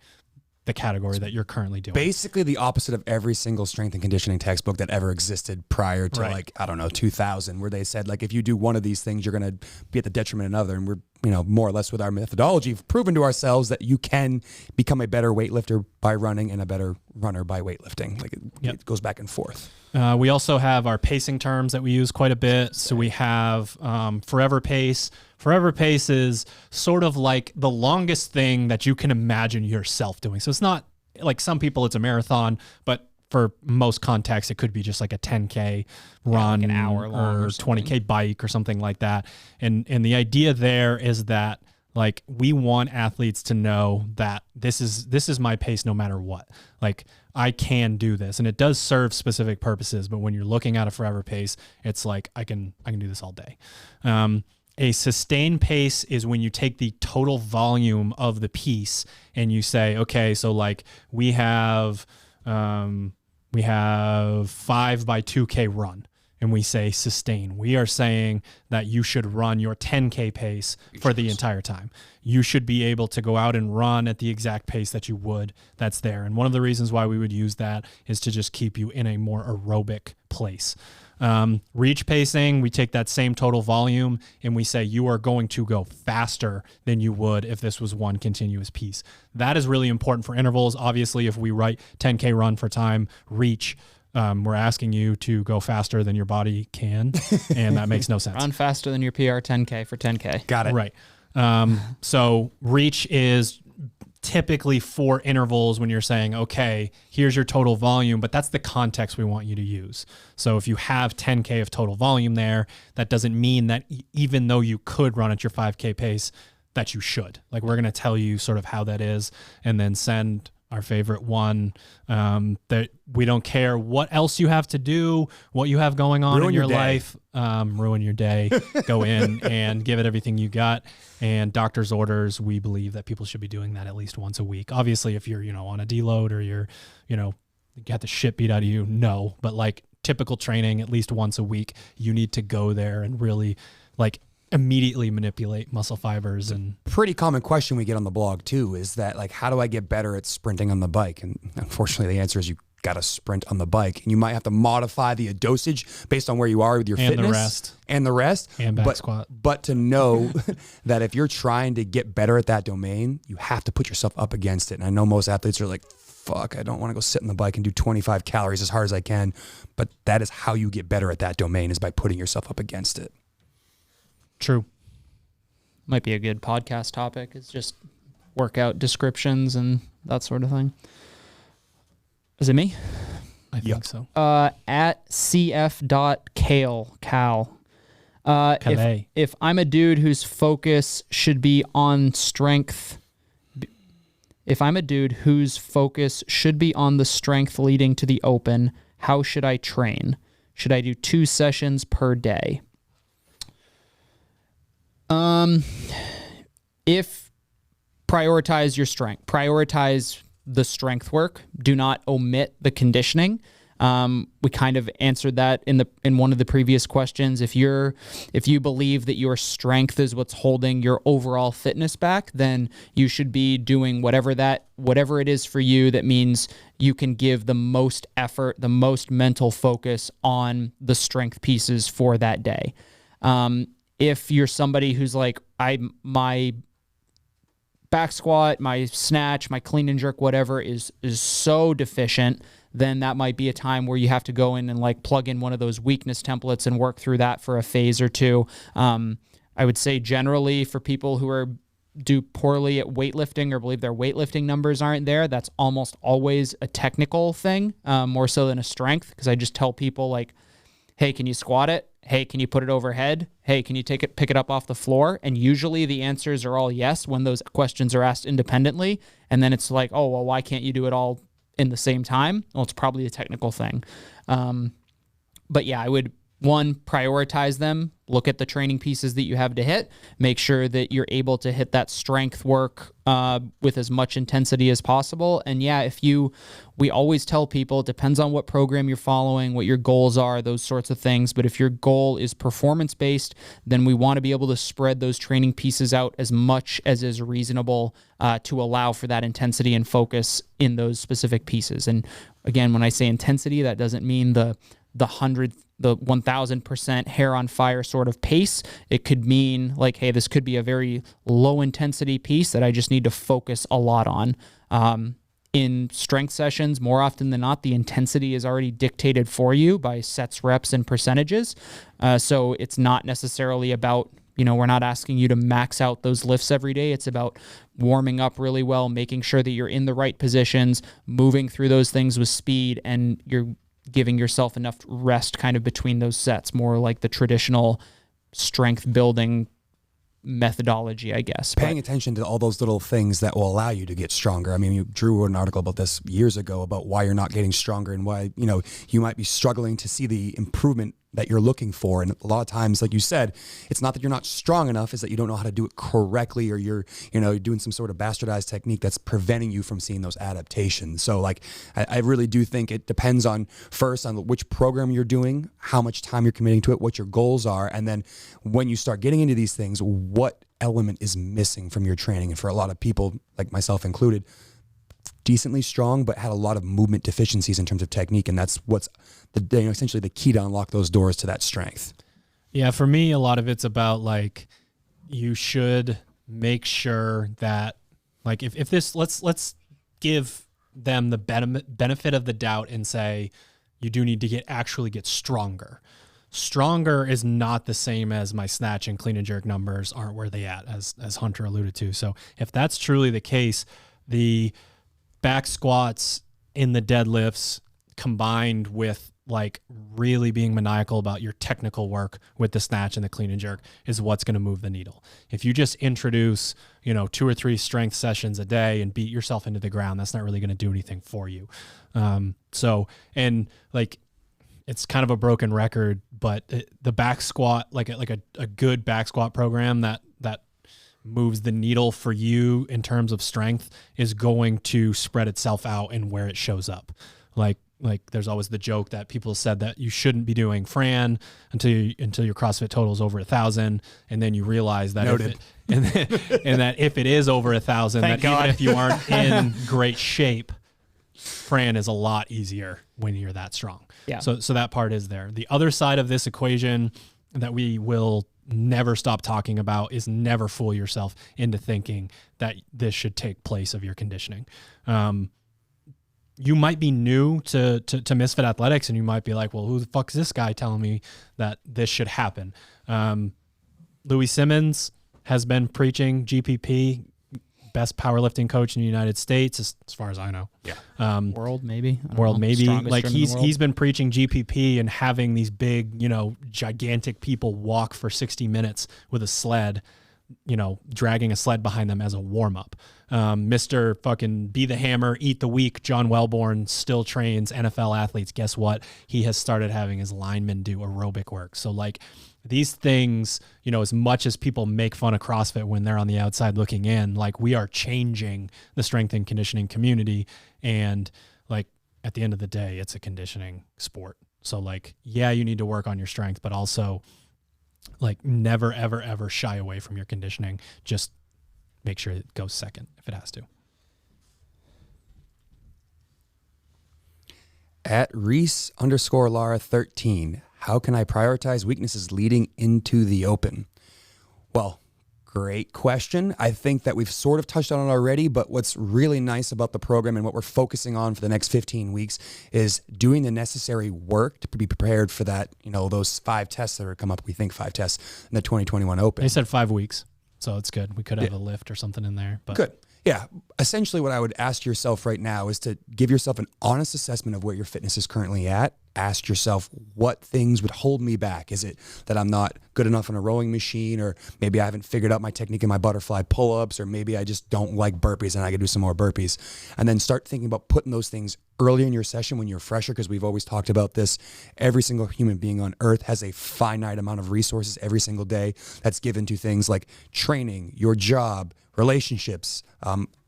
the category that you're currently doing. Basically the opposite of every single strength and conditioning textbook that ever existed prior to 2000, where they said if you do one of these things, you're going to be at the detriment of another. And we're, more or less with our methodology, proven to ourselves that you can become a better weightlifter by running and a better runner by weightlifting. It goes back and forth. We also have our pacing terms that we use quite a bit. So we have forever pace. Forever pace is sort of like the longest thing that you can imagine yourself doing. So it's not like some people it's a marathon, but for most contexts, it could be just like a 10K run, like an hour long or 20K bike or something like that. And the idea there is that we want athletes to know that this is my pace no matter what. I can do this, and it does serve specific purposes. But when you're looking at a forever pace, it's like I can do this all day. A sustained pace is when you take the total volume of the piece and you say, okay, so we have 5 by 2K run. And we say sustain. We are saying that you should run your 10K pace for the entire time. You should be able to go out and run at the exact pace that you would that's there. And one of the reasons why we would use that is to just keep you in a more aerobic place. Reach pacing, we take that same total volume and we say you are going to go faster than you would if this was one continuous piece. That is really important for intervals. Obviously, if we write 10K run for time, reach, we're asking you to go faster than your body can, and that makes no sense. Run faster than your PR 10K for 10K. Got it. Right. So reach is typically for intervals when you're saying, okay, here's your total volume, but that's the context we want you to use. So if you have 10K of total volume there, that doesn't mean that even though you could run at your 5K pace, that you should. We're going to tell you sort of how that is, and then send our favorite one, that we don't care what else you have to do, what you have going on in your life, ruin your day, go in and give it everything you got. And doctor's orders, we believe that people should be doing that at least once a week. Obviously, if you're, on a deload or you're, you got the shit beat out of you, no, but typical training, at least once a week, you need to go there and really immediately manipulate muscle fibers. And pretty common question we get on the blog too is that how do I get better at sprinting on the bike? And unfortunately the answer is you got to sprint on the bike, and you might have to modify the dosage based on where you are with your fitness and the rest and back squat. But to know that if you're trying to get better at that domain, you have to put yourself up against it. And I know most athletes are like, fuck, I don't want to go sit on the bike and do 25 calories as hard as I can. But that is how you get better at that domain, is by putting yourself up against it. True. Might be a good podcast topic. It's just workout descriptions and that sort of thing. Is it me? I think so. At cf.cal. If I'm a dude whose focus should be on strength, if I'm a dude whose focus should be on the strength leading to the open, how should I train? Should I do 2 sessions per day? If prioritize your strength, prioritize the strength work. Do not omit the conditioning. We kind of answered that in one of the previous questions. If you believe that your strength is what's holding your overall fitness back, then you should be doing whatever it is for you that means you can give the most effort, the most mental focus on the strength pieces for that day. If you're somebody who's like, my back squat, my snatch, my clean and jerk, whatever is so deficient, then that might be a time where you have to go in and like plug in one of those weakness templates and work through that for a phase or two. I would say generally for people who do poorly at weightlifting or believe their weightlifting numbers aren't there, that's almost always a technical thing, more so than a strength. Because I just tell people like, hey, can you squat it? Hey, can you put it overhead? Hey, can you pick it up off the floor? And usually the answers are all yes when those questions are asked independently. And then it's like, oh, well, why can't you do it all in the same time? Well, it's probably a technical thing. But yeah, I would, one, prioritize them, look at the training pieces that you have to hit, make sure that you're able to hit that strength work with as much intensity as possible. And yeah, we always tell people, it depends on what program you're following, what your goals are, those sorts of things. But if your goal is performance-based, then we want to be able to spread those training pieces out as much as is reasonable to allow for that intensity and focus in those specific pieces. And again, when I say intensity, that doesn't mean the 1000% hair on fire sort of pace. It could mean like, hey, this could be a very low intensity piece that I just need to focus a lot on. In strength sessions, more often than not, the intensity is already dictated for you by sets, reps, and percentages. So it's not necessarily about, we're not asking you to max out those lifts every day. It's about warming up really well, making sure that you're in the right positions, moving through those things with speed, and you're giving yourself enough rest kind of between those sets, more like the traditional strength building methodology, I guess. Paying attention to all those little things that will allow you to get stronger. I mean, Drew wrote an article about this years ago about why you're not getting stronger and why, you might be struggling to see the improvement that you're looking for. And a lot of times, like you said, it's not that you're not strong enough, it's that you don't know how to do it correctly, or you're doing some sort of bastardized technique that's preventing you from seeing those adaptations. So like, I really do think it depends on which program you're doing, how much time you're committing to it, what your goals are. And then when you start getting into these things, what element is missing from your training. And for a lot of people, like myself included, decently strong, but had a lot of movement deficiencies in terms of technique. And that's what's essentially the key to unlock those doors to that strength. Yeah, for me, a lot of it's about like, you should make sure that like, if this, let's give them the benefit of the doubt and say, you do need to actually get stronger. Stronger is not the same as my snatch and clean and jerk numbers aren't where they at, as Hunter alluded to. So if that's truly the case, the back squats in the deadlifts combined with like really being maniacal about your technical work with the snatch and the clean and jerk is what's going to move the needle. If you just introduce, 2 or 3 strength sessions a day and beat yourself into the ground, that's not really going to do anything for you. It's kind of a broken record, but the back squat, like a good back squat program that moves the needle for you in terms of strength is going to spread itself out in where it shows up. Like there's always the joke that people said that you shouldn't be doing Fran until your CrossFit total is over 1,000, and then you realize that and that if it is over 1,000, that even if you aren't in great shape, Fran is a lot easier when you're that strong. Yeah. So that part is there. The other side of this equation that we will never stop talking about is never fool yourself into thinking that this should take place of your conditioning. You might be new to Misfit Athletics, and you might be like, well, who the fuck is this guy telling me that this should happen? Louis Simmons has been preaching GPP best powerlifting coach in the United States, as far as I know. Yeah. World, maybe. World, maybe. Strongest Like gym in the world. he's been preaching GPP and having these big, gigantic people walk for 60 minutes with a sled, dragging a sled behind them as a warm up. Mr. fucking Be the Hammer, Eat the Week, John Wellborn still trains NFL athletes. Guess what? He has started having his linemen do aerobic work. So like these things, as much as people make fun of CrossFit when they're on the outside looking in, like we are changing the strength and conditioning community. And like at the end of the day, it's a conditioning sport. So like, yeah, you need to work on your strength, but also like never, ever, ever shy away from your conditioning. Just make sure it goes second if it has to. At Reese_Lara13, how can I prioritize weaknesses leading into the open? Well, great question. I think that we've sort of touched on it already, but what's really nice about the program and what we're focusing on for the next 15 weeks is doing the necessary work to be prepared for that, those 5 tests that are come up. We think 5 tests in the 2021 Open. They said 5 weeks, so it's good. We could have a lift or something in there. But good. Yeah. Essentially what I would ask yourself right now is to give yourself an honest assessment of where your fitness is currently at. Ask yourself, what things would hold me back? Is it that I'm not good enough on a rowing machine, or maybe I haven't figured out my technique in my butterfly pull-ups, or maybe I just don't like burpees and I could do some more burpees. And then start thinking about putting those things early in your session when you're fresher, because we've always talked about this. Every single human being on earth has a finite amount of resources every single day that's given to things like training, your job, relationships,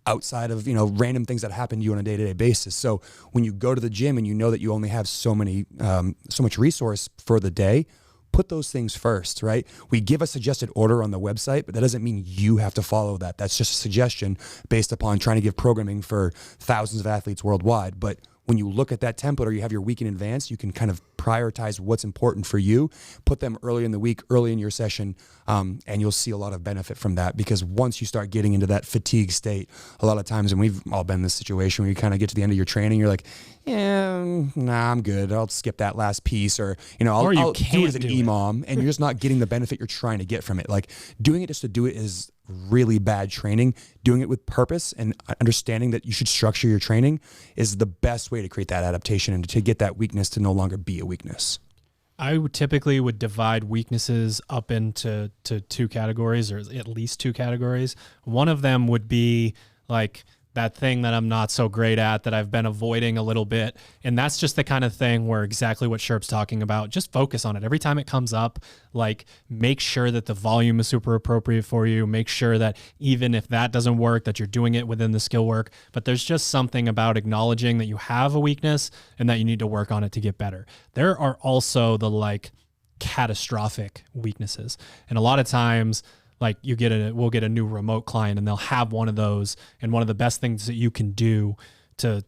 outside of, random things that happen to you on a day-to-day basis. So when you go to the gym and you know that you only have so much resource for the day, put those things first, right? We give a suggested order on the website, but that doesn't mean you have to follow that. That's just a suggestion based upon trying to give programming for thousands of athletes worldwide. But when you look at that template or you have your week in advance, you can kind of prioritize what's important for you, put them early in the week, early in your session, and you'll see a lot of benefit from that. Because once you start getting into that fatigue state, a lot of times, and we've all been in this situation where you kind of get to the end of your training, you're like, nah, I'm good. I'll skip that last piece, or I'll do it as an EMOM, and you're just not getting the benefit you're trying to get from it. Like doing it just to do it is really bad training. Doing it with purpose and understanding that you should structure your training is the best way to create that adaptation and to get that weakness to no longer be a weakness. I would typically divide weaknesses up into 2 categories, or at least 2 categories. One of them would be like that thing that I'm not so great at, that I've been avoiding a little bit. And that's just the kind of thing where exactly what Sherp's talking about, just focus on it. Every time it comes up, like make sure that the volume is super appropriate for you. Make sure that even if that doesn't work, that you're doing it within the skill work. But there's just something about acknowledging that you have a weakness and that you need to work on it to get better. There are also the catastrophic weaknesses. And a lot of times, like we'll get a new remote client and they'll have one of those. And one of the best things that you can do to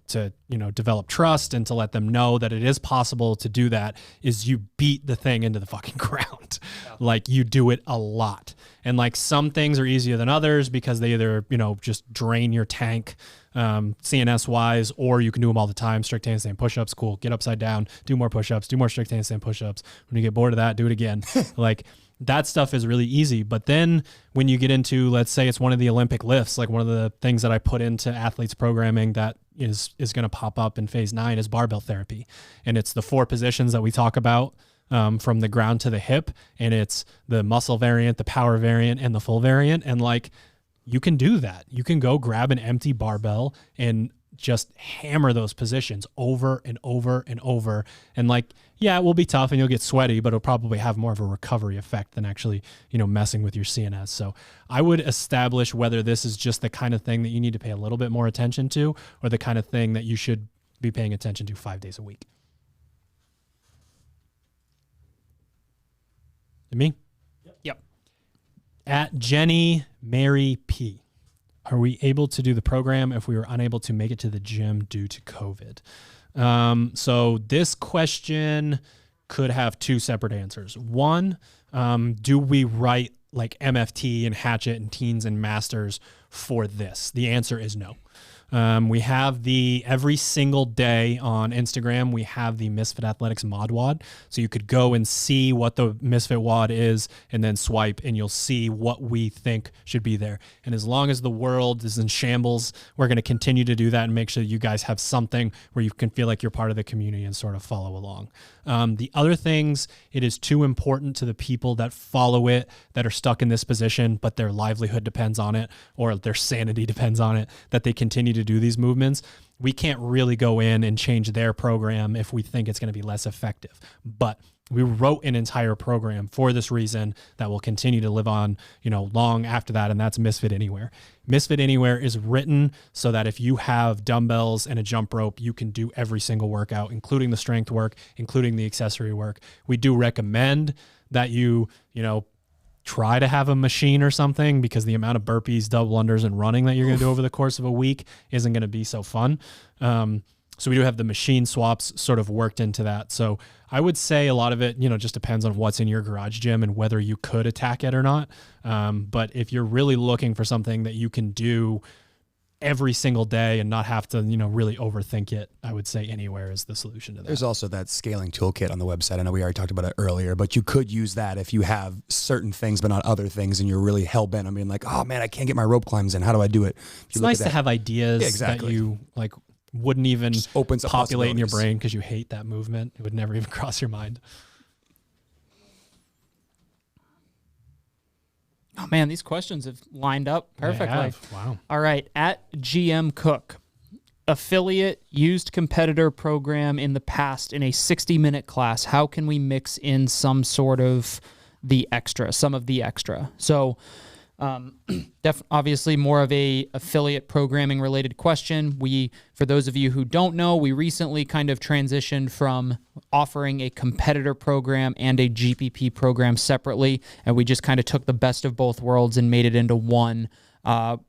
develop trust and to let them know that it is possible to do that is you beat the thing into the fucking ground. Yeah. Like you do it a lot. And like some things are easier than others because they either, just drain your tank, CNS wise, or you can do them all the time. Strict handstand push-ups, cool. Get upside down, do more push-ups, do more strict handstand push-ups. When you get bored of that, do it again. That stuff is really easy. But then when you get into, let's say it's one of the Olympic lifts, like one of the things that I put into athletes programming that is going to pop up in phase 9 is barbell therapy. And it's the 4 positions that we talk about from the ground to the hip. And it's the muscle variant, the power variant, and the full variant. And you can do that. You can go grab an empty barbell and just hammer those positions over and over and over. And it will be tough and you'll get sweaty, but it'll probably have more of a recovery effect than actually, messing with your CNS. So I would establish whether this is just the kind of thing that you need to pay a little bit more attention to, or the kind of thing that you should be paying attention to 5 days a week. Me? Yep. At Jenny Mary P. Are we able to do the program if we were unable to make it to the gym due to COVID? So this question could have 2 separate answers. One, do we write like MFT and Hatchet and Teens and Masters for this? The answer is no. We have every single day on Instagram, we have the Misfit Athletics Mod Wad. So you could go and see what the Misfit Wad is and then swipe and you'll see what we think should be there. And as long as the world is in shambles, we're going to continue to do that and make sure you guys have something where you can feel like you're part of the community and sort of follow along. The other things, it is too important to the people that follow it, that are stuck in this position, but their livelihood depends on it or their sanity depends on it, that they continue to do these movements. We can't really go in and change their program if we think it's going to be less effective. But we wrote an entire program for this reason that will continue to live on, long after that, and that's Misfit Anywhere. Misfit Anywhere is written so that if you have dumbbells and a jump rope, you can do every single workout, including the strength work, including the accessory work. We do recommend that you try to have a machine or something, because the amount of burpees, double unders, and running that you're going to do over the course of a week isn't going to be so fun. So we do have the machine swaps sort of worked into that. So I would say a lot of it, just depends on what's in your garage gym and whether you could attack it or not. But if you're really looking for something that you can do every single day and not have to, really overthink it, I would say Anywhere is the solution to that. There's also that scaling toolkit on the website. I know we already talked about it earlier, but you could use that if you have certain things but not other things and you're really hell-bent on being like, oh man, I can't get my rope climbs in. How do I do it? It's nice to have ideas that you wouldn't even populate in your brain because you hate that movement. It would never even cross your mind. Oh man, these questions have lined up perfectly. Wow. All right, at GM Cook, affiliate used competitor program in the past in a 60-minute class. How can we mix in some of the extra? So obviously more of a affiliate programming related question. For those of you who don't know, we recently kind of transitioned from offering a competitor program and a GPP program separately, and we just kind of took the best of both worlds and made it into one,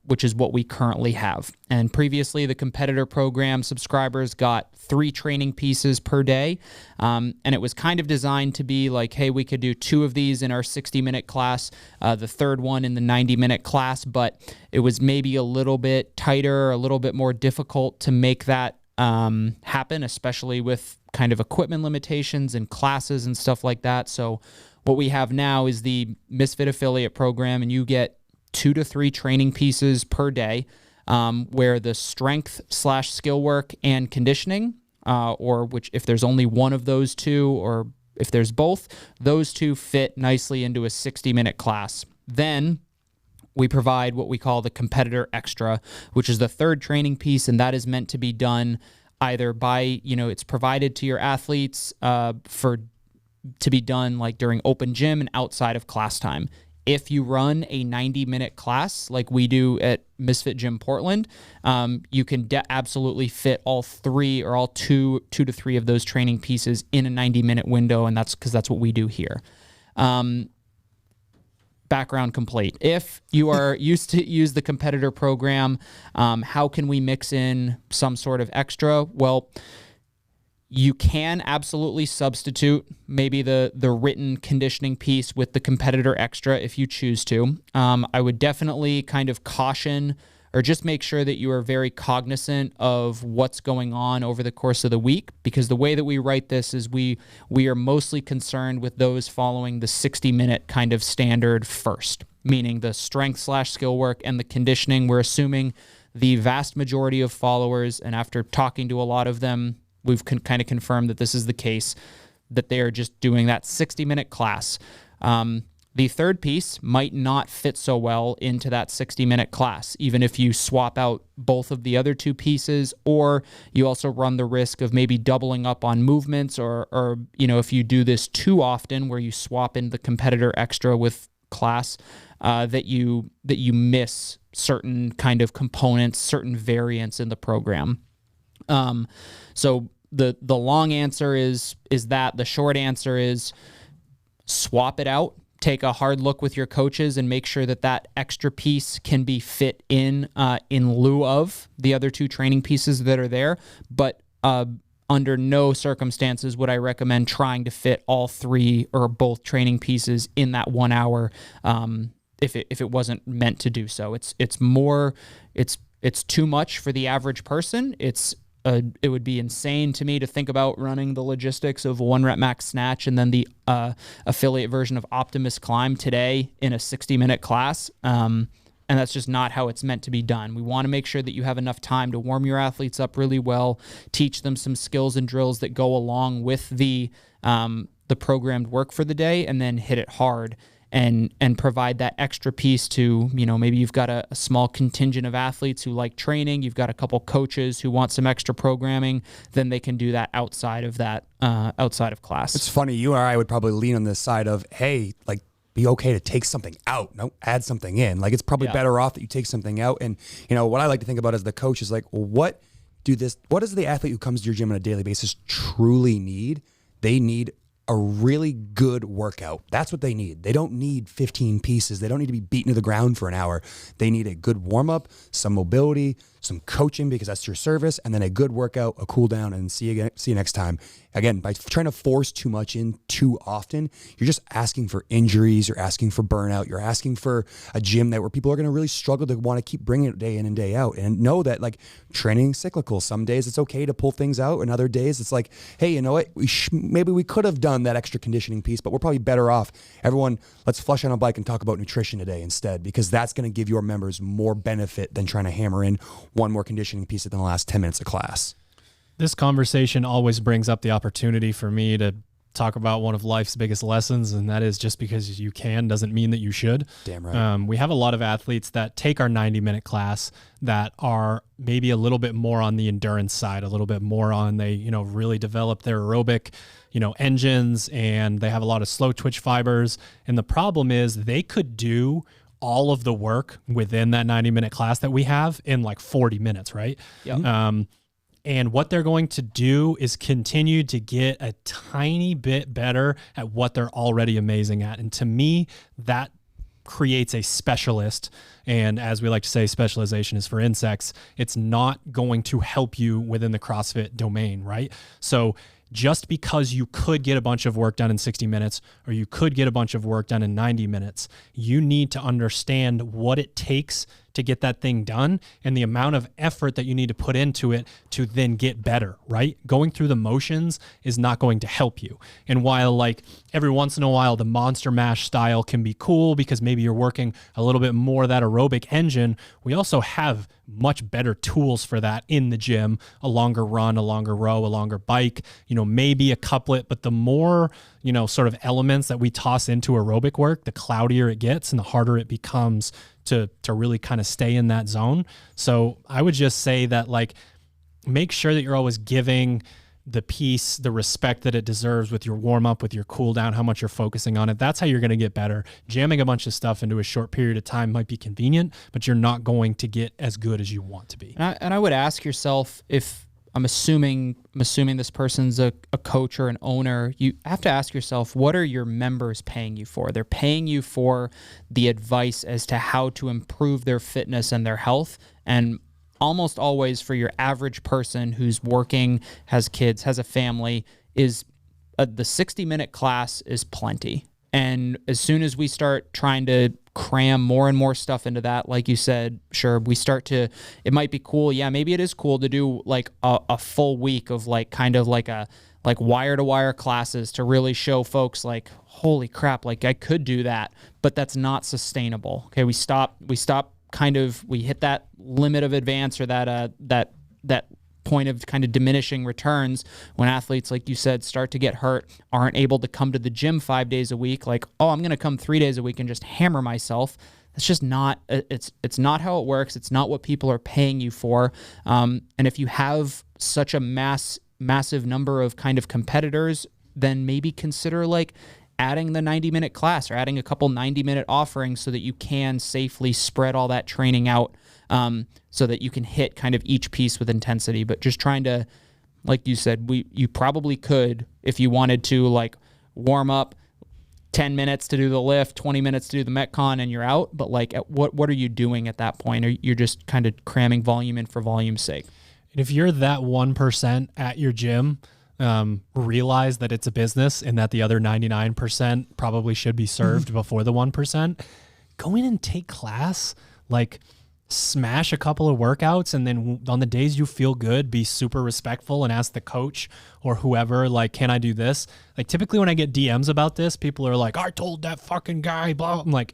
which is what we currently have. And previously, the competitor program subscribers got 3 training pieces per day, and it was kind of designed to be like, hey, we could do 2 of these in our 60-minute class, the third one in the 90-minute class, but it was maybe a little bit tighter, a little bit more difficult to make that happen, especially with kind of equipment limitations and classes and stuff like that. So what we have now is the Misfit Affiliate Program, and you get 2 to 3 training pieces per day, where the strength/skill work and conditioning, or which if there's only one of those two, or if there's both, those two fit nicely into a 60-minute class. Then we provide what we call the competitor extra, which is the third training piece, and that is meant to be done either by, it's provided to your athletes to be done like during open gym and outside of class time. If you run a 90-minute class like we do at Misfit Gym Portland, you can absolutely fit all 3 or all 2 to 3 of those training pieces in a 90-minute window, and that's because that's what we do here. Background complete. If you are used to use the competitor program, how can we mix in some sort of extra? Well, you can absolutely substitute maybe the written conditioning piece with the competitor extra if you choose to. I would definitely kind of caution or just make sure that you are very cognizant of what's going on over the course of the week, because the way that we write this is we are mostly concerned with those following the 60-minute kind of standard first, meaning the strength/skill work and the conditioning. We're assuming the vast majority of followers, and after talking to a lot of them, we've kind of confirmed that this is the case, that they are just doing that 60-minute class. The third piece might not fit so well into that 60-minute class, even if you swap out both of the other 2 pieces, or you also run the risk of maybe doubling up on movements, or if you do this too often where you swap in the competitor extra with class, that you miss certain kind of components, certain variants in the program. So the long answer is that. The short answer is swap it out. Take a hard look with your coaches and make sure that extra piece can be fit in lieu of the other 2 training pieces that are there. But under no circumstances would I recommend trying to fit all 3 or both training pieces in that 1 hour if it wasn't meant to do so. It's It's too much for the average person. It would be insane to me to think about running the logistics of 1 rep max snatch and then the affiliate version of Optimus Climb today in a 60-minute class. And that's just not how it's meant to be done. We want to make sure that you have enough time to warm your athletes up really well, teach them some skills and drills that go along with the programmed work for the day, and then hit it hard and provide that extra piece to, maybe you've got a small contingent of athletes who like training, you've got a couple coaches who want some extra programming, then they can do that outside of class. It's funny, you or I would probably lean on this side of, hey, like, be okay to take something out, no, add something in. Like, it's probably better off that you take something out. And, what I like to think about as the coach is like, well, what does the athlete who comes to your gym on a daily basis truly need? They need a really good workout. That's what they need. They don't need 15 pieces. They don't need to be beaten to the ground for an hour. They need a good warm-up, some mobility, some coaching because that's your service, and then a good workout, a cool down, and see you next time. Again, by trying to force too much in too often, you're just asking for injuries, you're asking for burnout, you're asking for a gym where people are going to really struggle to want to keep bringing it day in and day out. And know that like training is cyclical. Some days it's okay to pull things out, and other days it's like, hey, you know what? Maybe we could have done that extra conditioning piece, but we're probably better off. Everyone, let's flush on a bike and talk about nutrition today instead, because that's going to give your members more benefit than trying to hammer in one more conditioning piece in the last 10 minutes of class. This conversation always brings up the opportunity for me to talk about one of life's biggest lessons, and that is just because you can doesn't mean that you should. Damn right. We have a lot of athletes that take our 90-minute class that are maybe a little bit more on the endurance side, a little bit more on they, really develop their aerobic, engines, and they have a lot of slow twitch fibers. And the problem is they could do all of the work within that 90-minute class that we have in like 40 minutes, right? Yep. And what they're going to do is continue to get a tiny bit better at what they're already amazing at. And to me, that creates a specialist. And as we like to say, specialization is for insects. It's not going to help you within the CrossFit domain, right? So just because you could get a bunch of work done in 60 minutes or you could get a bunch of work done in 90 minutes, you need to understand what it takes to get that thing done and the amount of effort that you need to put into it to then get better, right? Going through the motions is not going to help you. And while like every once in a while, the monster mash style can be cool because maybe you're working a little bit more of that aerobic engine, we also have much better tools for that in the gym, a longer run, a longer row, a longer bike, maybe a couplet, but the more, sort of elements that we toss into aerobic work, the cloudier it gets and the harder it becomes to really kind of stay in that zone. So I would just say that like, make sure that you're always giving the piece the respect that it deserves with your warm up, with your cool down, how much you're focusing on it. That's how you're going to get better. Jamming a bunch of stuff into a short period of time might be convenient, but you're not going to get as good as you want to be. And I would ask yourself, if I'm assuming this person's a coach or an owner, you have to ask yourself, what are your members paying you for? They're paying you for the advice as to how to improve their fitness and their health. And almost always for your average person who's working, has kids, has a family, is the 60-minute class is plenty. And as soon as we start trying to cram more and more stuff into that, like you said, sure, it might be cool. Yeah, maybe it is cool to do like a full week of like kind of like wire-to-wire classes to really show folks like, holy crap, like I could do that, but that's not sustainable. Okay, we hit that limit of advance or that point of kind of diminishing returns when athletes, like you said, start to get hurt, aren't able to come to the gym 5 days a week, like, oh, I'm going to come 3 days a week and just hammer myself. That's just not, it's not how it works. It's not what people are paying you for. And if you have such a massive number of kind of competitors, then maybe consider like adding the 90-minute class or adding a couple 90-minute offerings so that you can safely spread all that training out, so that you can hit kind of each piece with intensity. But just trying to, like you said, you probably could, if you wanted to, like warm up 10 minutes to do the lift, 20 minutes to do the Metcon, and you're out. But like, what are you doing at that point? Or you're just kind of cramming volume in for volume's sake. And if you're that 1% at your gym, realize that it's a business and that the other 99% probably should be served before the 1%. Go in and take class. Like, smash a couple of workouts, and then on the days you feel good, be super respectful and ask the coach or whoever, like, can I do this? Like, typically when I get DMs about this, people are like, I told that fucking guy, blah. I'm like,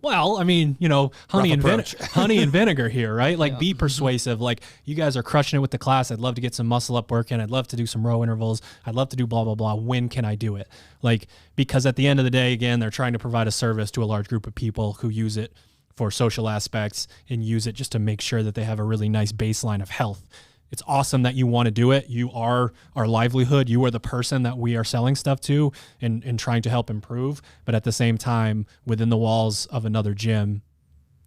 well, I mean, you know, honey and vinegar here, right? Like, be persuasive. Like, you guys are crushing it with the class. I'd love to get some muscle up work in. I'd love to do some row intervals. I'd love to do blah, blah, blah. When can I do it? Like, because at the end of the day, again, they're trying to provide a service to a large group of people who use it for social aspects and use it just to make sure that they have a really nice baseline of health. It's awesome that you want to do it. You are our livelihood. You are the person that we are selling stuff to and trying to help improve. But at the same time, within the walls of another gym,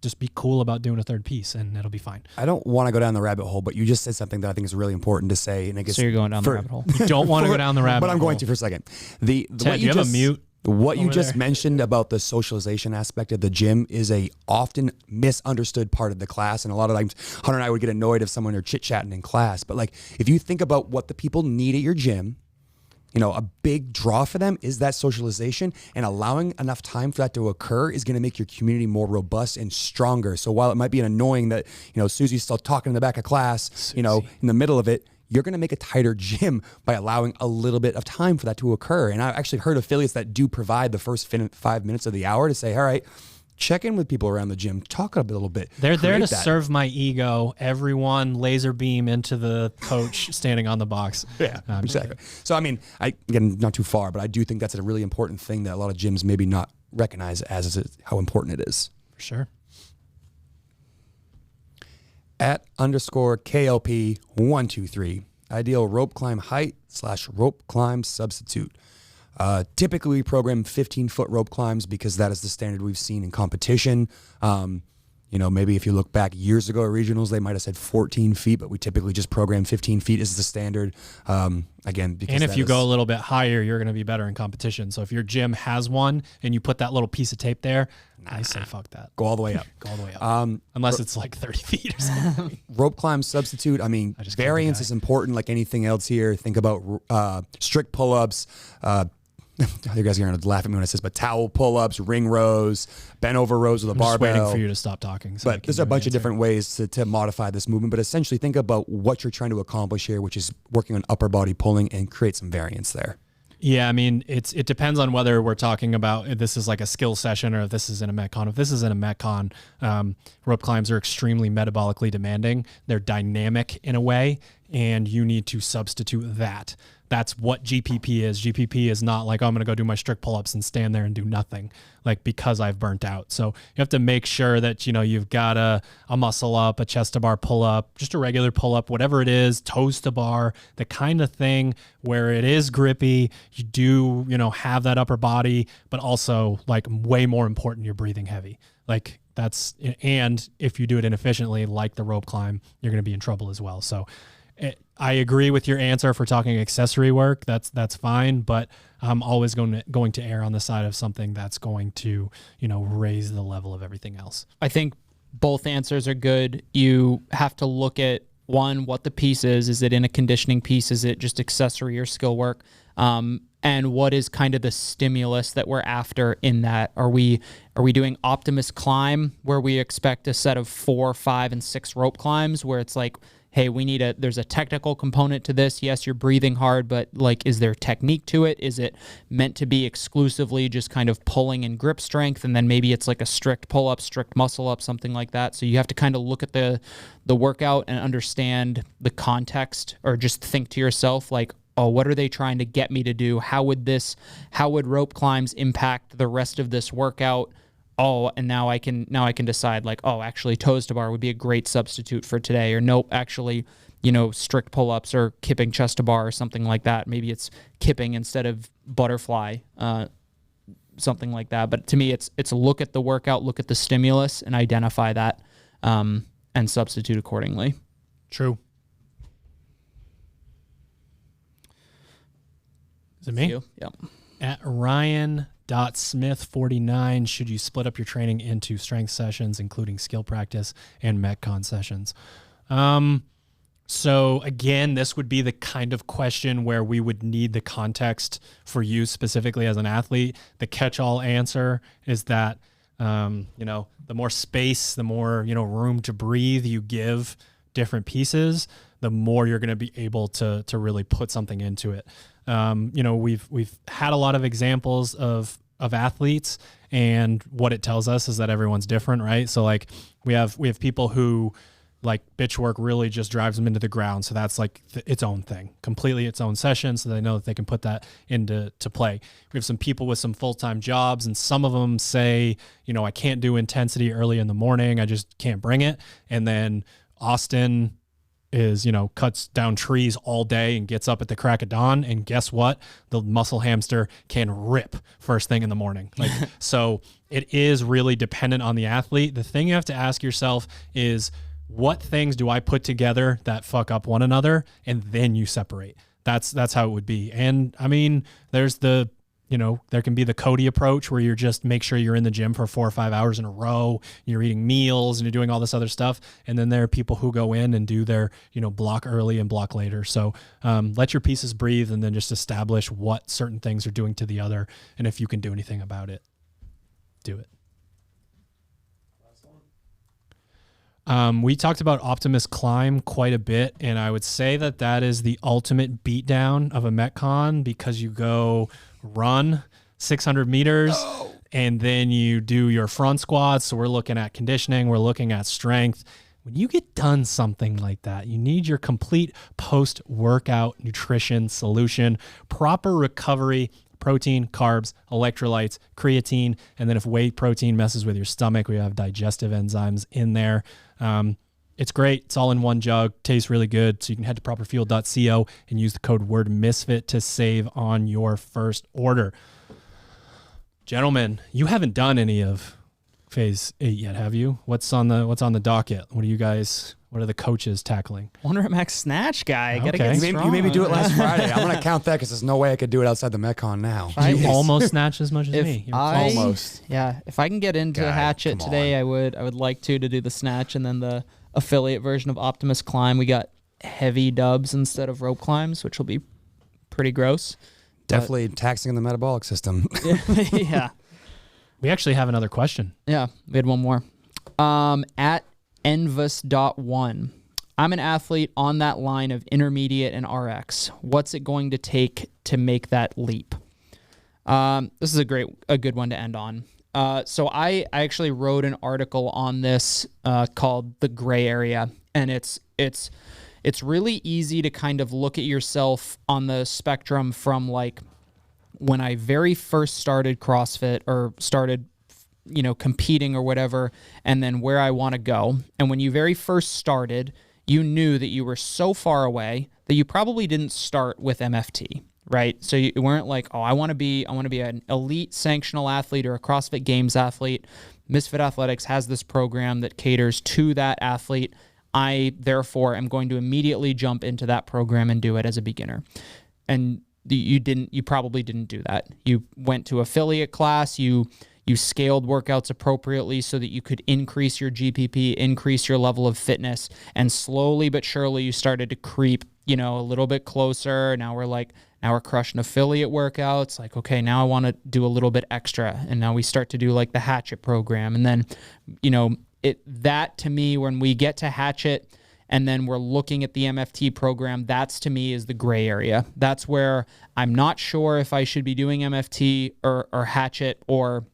just be cool about doing a third piece and it'll be fine. I don't want to go down the rabbit hole, but you just said something that I think is really important to say. And I guess so you're going down the rabbit hole. You don't want to go down the rabbit hole. But I'm going to for a second. Ted, you have a mute? What you just mentioned about the socialization aspect of the gym is a often misunderstood part of the class. And a lot of times Hunter and I would get annoyed if someone are chit-chatting in class. But like, if you think about what the people need at your gym, you know, a big draw for them is that socialization, and allowing enough time for that to occur is going to make your community more robust and stronger. So while it might be annoying that, you know, Susie's still talking in the back of class, you know, in the middle of it, you're going to make a tighter gym by allowing a little bit of time for that to occur. And I've actually heard affiliates that do provide the first 5 minutes of the hour to say, all right, check in with people around the gym, talk a little bit. They're there to serve my ego. Everyone laser beam into the coach standing on the box. Yeah, exactly. So, I mean, again, not too far, but I do think that's a really important thing that a lot of gyms maybe not recognize as how important it is. For sure. @_KLP123, ideal rope climb height / rope climb substitute. Typically we program 15-foot rope climbs because that is the standard we've seen in competition. You know, maybe if you look back years ago at regionals, they might have said 14 feet, but we typically just program 15 feet as the standard. Again, because and if you go a little bit higher, you're going to be better in competition. So if your gym has one and you put that little piece of tape there, I say fuck that. Go all the way up. Go all the way up. Unless it's like 30 feet or something. Rope climb substitute. I mean, variance is important like anything else here. Think about strict pull-ups. You guys are going to laugh at me when I say this, but towel pull-ups, ring rows, bent over rows with a barbell. I'm just waiting for you to stop talking. But there's a bunch of different ways to modify this movement. But essentially think about what you're trying to accomplish here, which is working on upper body pulling and create some variance there. Yeah, I mean, it depends on whether we're talking about if this is like a skill session or if this is in a Metcon. If this is in a Metcon, rope climbs are extremely metabolically demanding. They're dynamic in a way, and you need to substitute that. That's what GPP is. GPP is not like, oh, I'm going to go do my strict pull-ups and stand there and do nothing, like, because I've burnt out. So you have to make sure that, you know, you've got a muscle up, a chest to bar pull-up, just a regular pull-up, whatever it is, toes to bar, the kind of thing where it is grippy. You do, you know, have that upper body, but also, like, way more important, you're breathing heavy. Like, that's, and if you do it inefficiently, like the rope climb, you're going to be in trouble as well. So I agree with your answer for talking accessory work. That's fine, but I'm always going to err on the side of something that's going to, you know, raise the level of everything else. I think both answers are good. You have to look at, one, what the piece is. Is it in a conditioning piece? Is it just accessory or skill work? And what is kind of the stimulus that we're after in that? Are we doing Optimus climb where we expect a set of 4, 5, and 6 rope climbs where it's like, hey, there's a technical component to this. Yes, you're breathing hard, but like, is there technique to it? Is it meant to be exclusively just kind of pulling and grip strength? And then maybe it's like a strict pull up, strict muscle up, something like that. So you have to kind of look at the workout and understand the context, or just think to yourself like, oh, what are they trying to get me to do? How would rope climbs impact the rest of this workout? Oh, and now I can decide like, oh, actually toes to bar would be a great substitute for today, or nope, actually, you know, strict pull-ups or kipping chest to bar or something like that. Maybe it's kipping instead of butterfly, something like that. But to me, it's look at the workout, look at the stimulus, and identify that, and substitute accordingly. True. Is it me? You? Yep. At Ryan.Smith49, should you split up your training into strength sessions, including skill practice and Metcon sessions? So again, this would be the kind of question where we would need the context for you specifically as an athlete. The catch-all answer is that The more space, the more, room to breathe you give different pieces, the more you're going to be able to really put something into it. We've had a lot of examples of athletes, and what it tells us is that everyone's different, right? So like we have people who like bitch work really just drives them into the ground. So that's like its own thing, completely its own session. So they know that they can put that into play. We have some people with some full-time jobs, and some of them say, I can't do intensity early in the morning. I just can't bring it. And then Austin is, cuts down trees all day and gets up at the crack of dawn. And guess what? The muscle hamster can rip first thing in the morning. So it is really dependent on the athlete. The thing you have to ask yourself is, what things do I put together that fuck up one another? And then you separate. That's how it would be. And I mean, there's there can be the Cody approach where you're just make sure you're in the gym for 4 or 5 hours in a row. You're eating meals and you're doing all this other stuff. And then there are people who go in and do their, block early and block later. So let your pieces breathe, and then just establish what certain things are doing to the other. And if you can do anything about it, do it. We talked about Optimus Climb quite a bit, and I would say that is the ultimate beatdown of a Metcon, because you go run 600 meters and then you do your front squats. So we're looking at conditioning, we're looking at strength. When you get done something like that, you need your complete post-workout nutrition solution, proper recovery, protein, carbs, electrolytes, creatine, and then if whey protein messes with your stomach, we have digestive enzymes in there. It's great. It's all in one jug. Tastes really good. So you can head to properfuel.co and use the code word MISFIT to save on your first order. Gentlemen, you haven't done any of phase 8 yet, have you? What's on the docket? What are the coaches tackling? Wonder Max snatch guy. Gotta get strong. You made me do it last Friday. I'm gonna count that because there's no way I could do it outside the Metcon now. You almost snatched as much as me. Almost. Yeah. If I can get into Hatchet today, I would like to do the snatch, and then the affiliate version of Optimus Climb. We got heavy dubs instead of rope climbs, which will be pretty gross. Definitely taxing the metabolic system. Yeah. We actually have another question. Yeah, we had one more. At Envus.1. I'm an athlete on that line of intermediate and RX. What's it going to take to make that leap? This is a good one to end on. So I actually wrote an article on this called The Gray Area, and it's really easy to kind of look at yourself on the spectrum from like when I very first started CrossFit or started competing or whatever, and then where I want to go. And when you very first started, you knew that you were so far away that you probably didn't start with MFT, right? So you weren't like, oh, I want to be an elite sanctional athlete or a CrossFit Games athlete. Misfit Athletics has this program that caters to that athlete. I therefore am going to immediately jump into that program and do it as a beginner. And you probably didn't do that. You went to affiliate class, you scaled workouts appropriately so that you could increase your GPP, increase your level of fitness, and slowly but surely you started to creep, a little bit closer. Now we're crushing affiliate workouts. Like, okay, now I want to do a little bit extra. And now we start to do like the Hatchet program. And then, that to me, when we get to Hatchet and then we're looking at the MFT program, that's to me is the gray area. That's where I'm not sure if I should be doing MFT or Hatchet, or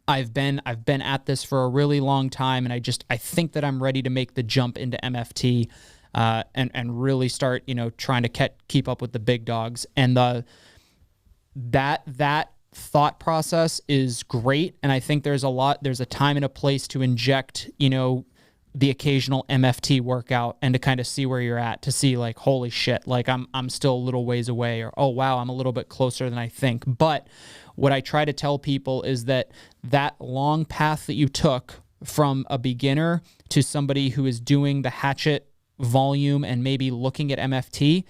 I've been at this for a really long time, and I think that I'm ready to make the jump into MFT and really start, trying to keep up with the big dogs. And that thought process is great, and I think there's a time and a place to inject, the occasional MFT workout and to kind of see where you're at, to see like, holy shit, like I'm still a little ways away, or, oh wow, I'm a little bit closer than I think. But what I try to tell people is that long path that you took from a beginner to somebody who is doing the Hatchet volume and maybe looking at MFT,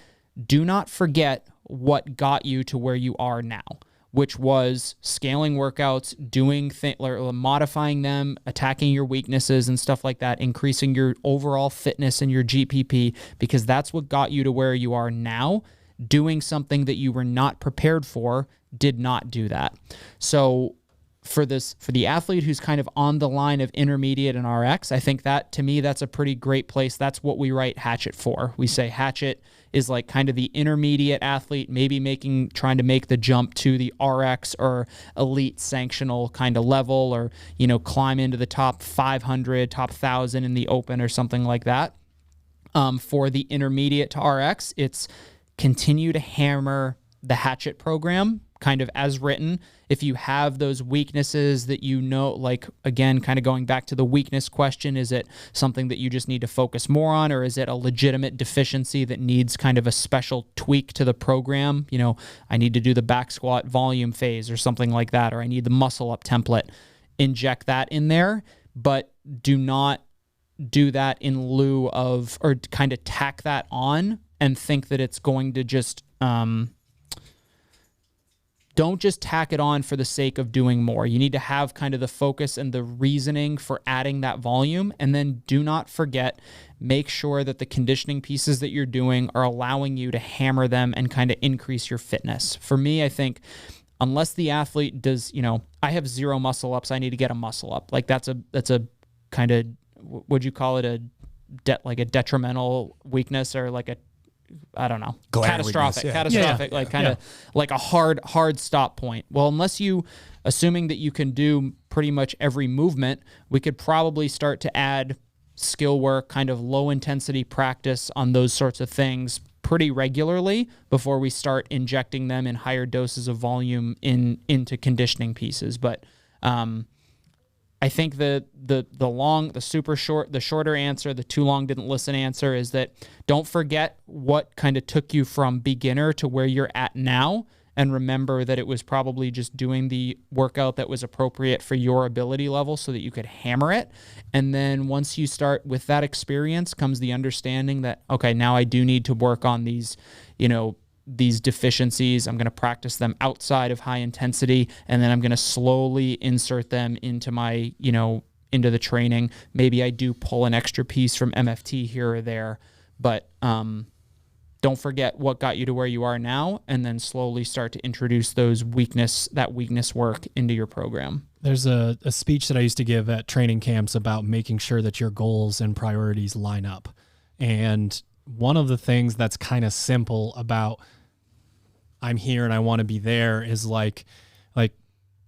do not forget what got you to where you are now, which was scaling workouts, modifying them, attacking your weaknesses and stuff like that, increasing your overall fitness and your GPP, because that's what got you to where you are now. Doing something that you were not prepared for did not do that. So for the athlete who's kind of on the line of intermediate and RX, I think that, to me, that's a pretty great place. That's what we write Hatchet for. We say Hatchet is like kind of the intermediate athlete, maybe trying to make the jump to the RX or elite sanctional kind of level, or, climb into the top 500, top 1,000 in the open or something like that. For the intermediate to RX, it's continue to hammer the Hatchet program kind of as written. If you have those weaknesses that like, again, kind of going back to the weakness question, is it something that you just need to focus more on, or is it a legitimate deficiency that needs kind of a special tweak to the program? I need to do the back squat volume phase or something like that, or I need the muscle up template. Inject that in there, but do not do that in lieu of, or kind of tack that on and think that it's going to just, don't just tack it on for the sake of doing more. You need to have kind of the focus and the reasoning for adding that volume. And then do not forget, make sure that the conditioning pieces that you're doing are allowing you to hammer them and kind of increase your fitness. For me, I think unless the athlete does, I have 0 muscle ups, I need to get a muscle up. Like that's a kind of, would you call it like a detrimental weakness, or like catastrophic, like kind of like a hard stop point. Well, assuming that you can do pretty much every movement, we could probably start to add skill work, kind of low intensity practice on those sorts of things pretty regularly before we start injecting them in higher doses of volume into conditioning pieces. But I think the shorter answer, the too long didn't listen answer, is that don't forget what kind of took you from beginner to where you're at now, and remember that it was probably just doing the workout that was appropriate for your ability level so that you could hammer it. And then once you start with that experience comes the understanding that, okay, now I do need to work on these, these deficiencies. I'm going to practice them outside of high intensity, and then I'm going to slowly insert them into my, into the training. Maybe I do pull an extra piece from MFT here or there, but don't forget what got you to where you are now, and then slowly start to introduce that weakness work into your program. There's a speech that I used to give at training camps about making sure that your goals and priorities line up. And one of the things that's kind of simple about I'm here and I want to be there is like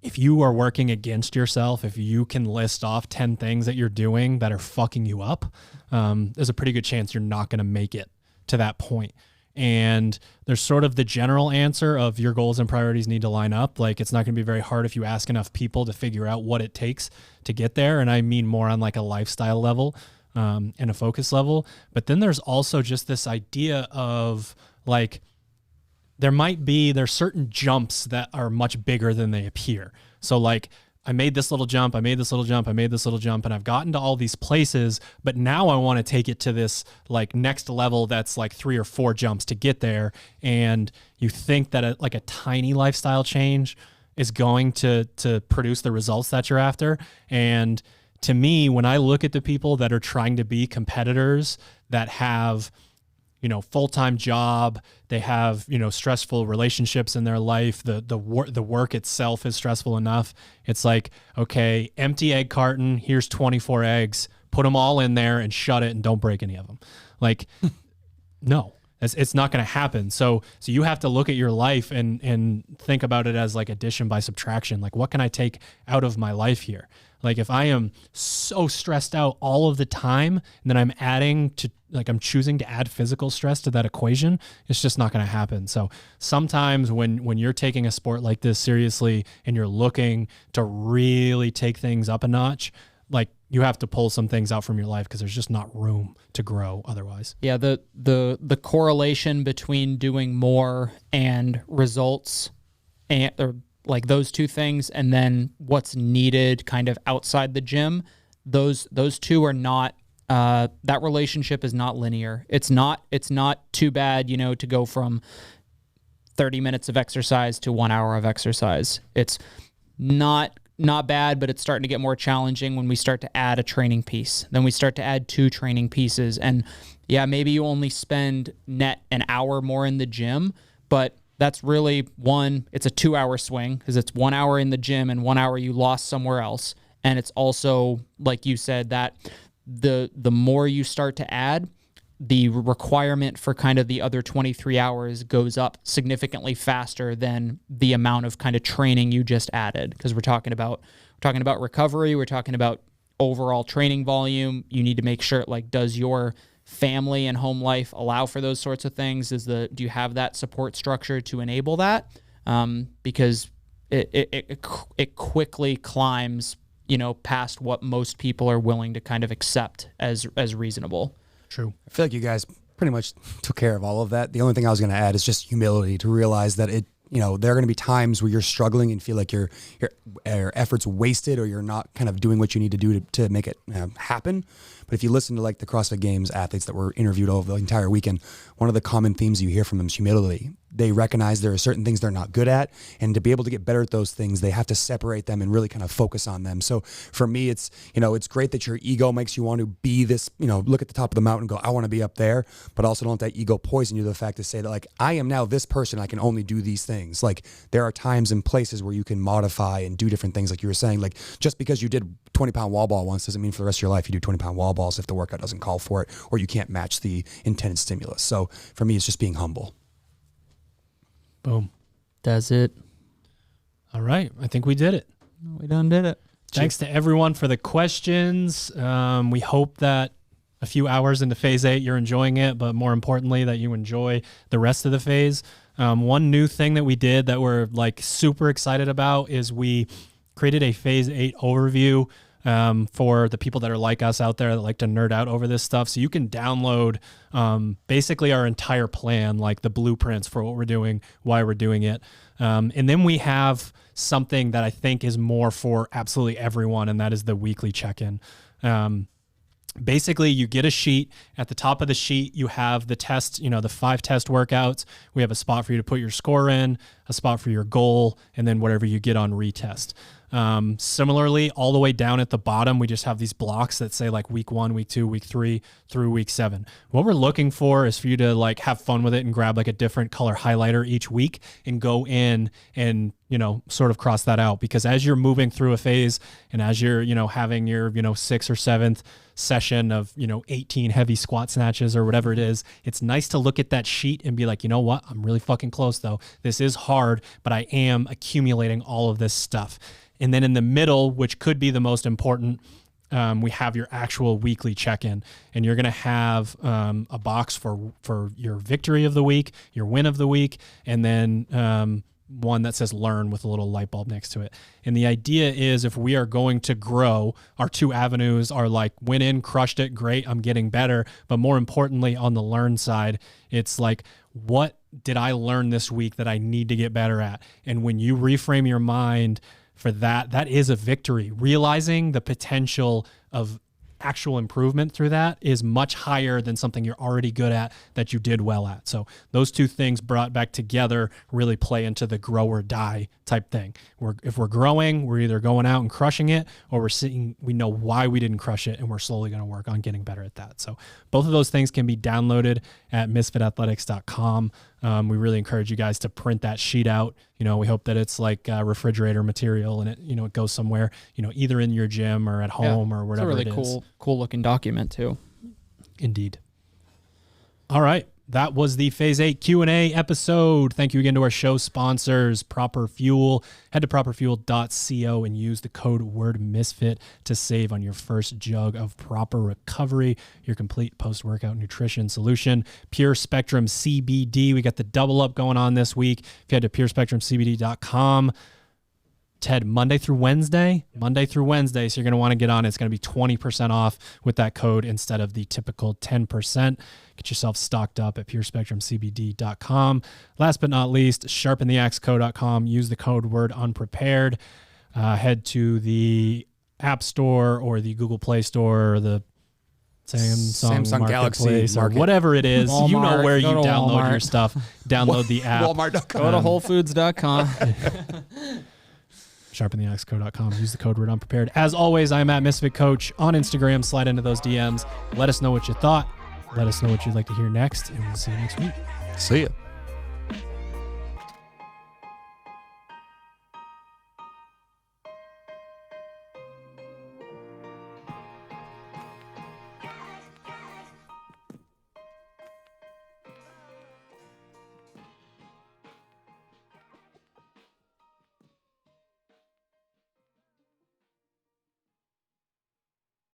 if you are working against yourself, if you can list off 10 things that you're doing that are fucking you up, there's a pretty good chance you're not going to make it to that point. And there's sort of the general answer of your goals and priorities need to line up. Like, it's not going to be very hard if you ask enough people to figure out what it takes to get there. And I mean more on like a lifestyle level and a focus level. But then there's also just this idea of like, there's certain jumps that are much bigger than they appear. So like, I made this little jump, I made this little jump, and I've gotten to all these places, but now I want to take it to this like next level that's like 3 or 4 jumps to get there. And you think that a tiny lifestyle change is going to produce the results that you're after. And to me, when I look at the people that are trying to be competitors that have, full-time job, they have, stressful relationships in their life, the work itself is stressful enough. It's like, okay, empty egg carton, here's 24 eggs, put them all in there and shut it and don't break any of them. Like, no, it's not going to happen. So you have to look at your life and think about it as like addition by subtraction. Like, what can I take out of my life here? Like, if I am so stressed out all of the time, and then I'm choosing to add physical stress to that equation, it's just not going to happen. So sometimes when you're taking a sport like this seriously and you're looking to really take things up a notch, like, you have to pull some things out from your life because there's just not room to grow otherwise. Yeah, the correlation between doing more and results, or like those two things, and then what's needed kind of outside the gym, those two are not, that relationship is not linear. It's not too bad, to go from 30 minutes of exercise to 1 hour of exercise. It's not bad, but it's starting to get more challenging when we start to add a training piece. Then we start to add 2 training pieces. And yeah, maybe you only spend net an hour more in the gym, but that's really it's a 2-hour swing because it's 1 hour in the gym and 1 hour you lost somewhere else. And it's also, like you said, that the more you start to add, the requirement for kind of the other 23 hours goes up significantly faster than the amount of kind of training you just added. Because we're talking about recovery, we're talking about overall training volume. You need to make sure, like, does your family and home life allow for those sorts of things? Do you have that support structure to enable that? Because it quickly climbs, past what most people are willing to kind of accept as reasonable. True. I feel like you guys pretty much took care of all of that. The only thing I was going to add is just humility to realize that there are going to be times where you're struggling and feel like your efforts wasted or you're not kind of doing what you need to do to make it happen. But if you listen to like the CrossFit Games athletes that were interviewed over the entire weekend, one of the common themes you hear from them is humility. They recognize there are certain things they're not good at, and to be able to get better at those things, they have to separate them and really kind of focus on them. So for me, it's great that your ego makes you want to be this, look at the top of the mountain and go, I want to be up there, but also don't let that ego poison you to the fact to say that, like, I am now this person, I can only do these things. Like, there are times and places where you can modify and do different things. Like you were saying, like, just because you did 20-pound wall ball once doesn't mean for the rest of your life you do 20-pound wall balls if the workout doesn't call for it or you can't match the intended stimulus. So for me, it's just being humble. Boom. Does it. All right. I think we did it. We done did it. Thanks to everyone for the questions. We hope that a few hours into phase 8, you're enjoying it, but more importantly, that you enjoy the rest of the phase. One new thing that we did that we're like super excited about is we created a phase 8 overview for the people that are like us out there that like to nerd out over this stuff. So you can download basically our entire plan, like the blueprints for what we're doing, why we're doing it. And then we have something that I think is more for absolutely everyone, and that is the weekly check-in. Basically, you get a sheet. At the top of the sheet, you have the test, the 5 test workouts. We have a spot for you to put your score in, a spot for your goal, and then whatever you get on retest. Similarly, all the way down at the bottom, we just have these blocks that say like week 1, week 2, week 3 through week 7. What we're looking for is for you to like have fun with it and grab like a different color highlighter each week and go in and, sort of cross that out, because as you're moving through a phase and as you're, having your, 6th or 7th session of, 18 heavy squat snatches or whatever it is, it's nice to look at that sheet and be like, you know what? I'm really fucking close though. This is hard, but I am accumulating all of this stuff. And then in the middle, which could be the most important, we have your actual weekly check-in, and you're going to have a box for your victory of the week, your win of the week, and then one that says learn with a little light bulb next to it. And the idea is if we are going to grow, our 2 avenues are like went in, crushed it, great, I'm getting better. But more importantly, on the learn side, it's like, what did I learn this week that I need to get better at? And when you reframe your mind for that, that is a victory. Realizing the potential of actual improvement through that is much higher than something you're already good at that you did well at. So those 2 things brought back together really play into the grow or die type thing. If we're growing, we're either going out and crushing it, or we know why we didn't crush it, and we're slowly going to work on getting better at that. So both of those things can be downloaded at misfitathletics.com. We really encourage you guys to print that sheet out. We hope that it's like refrigerator material and it goes somewhere, either in your gym or at home or whatever it is. It's a really cool looking document too. Indeed. All right. That was the Phase 8 Q&A episode. Thank you again to our show sponsors, Proper Fuel. Head to properfuel.co and use the code word MISFIT to save on your first jug of proper recovery, your complete post-workout nutrition solution. Pure Spectrum CBD. We got the double up going on this week. If you head to purespectrumcbd.com, Ted, Monday through Wednesday. So you're going to want to get on it. It's going to be 20% off with that code instead of the typical 10%. Get yourself stocked up at purespectrumcbd.com. Last but not least, sharpentheaxeco.com. Use the code word unprepared. Head to the App Store or the Google Play Store or the Samsung Galaxy or whatever it is. Walmart, you know where you download Walmart. Your stuff. Download the app. Walmart.com. Go to WholeFoods.com. sharpentheaxeco.com. Use the code word unprepared. As always, I'm at Misfit Coach on Instagram. Slide into those DMs. Let us know what you thought. Let us know what you'd like to hear next, and we'll see you next week. See ya.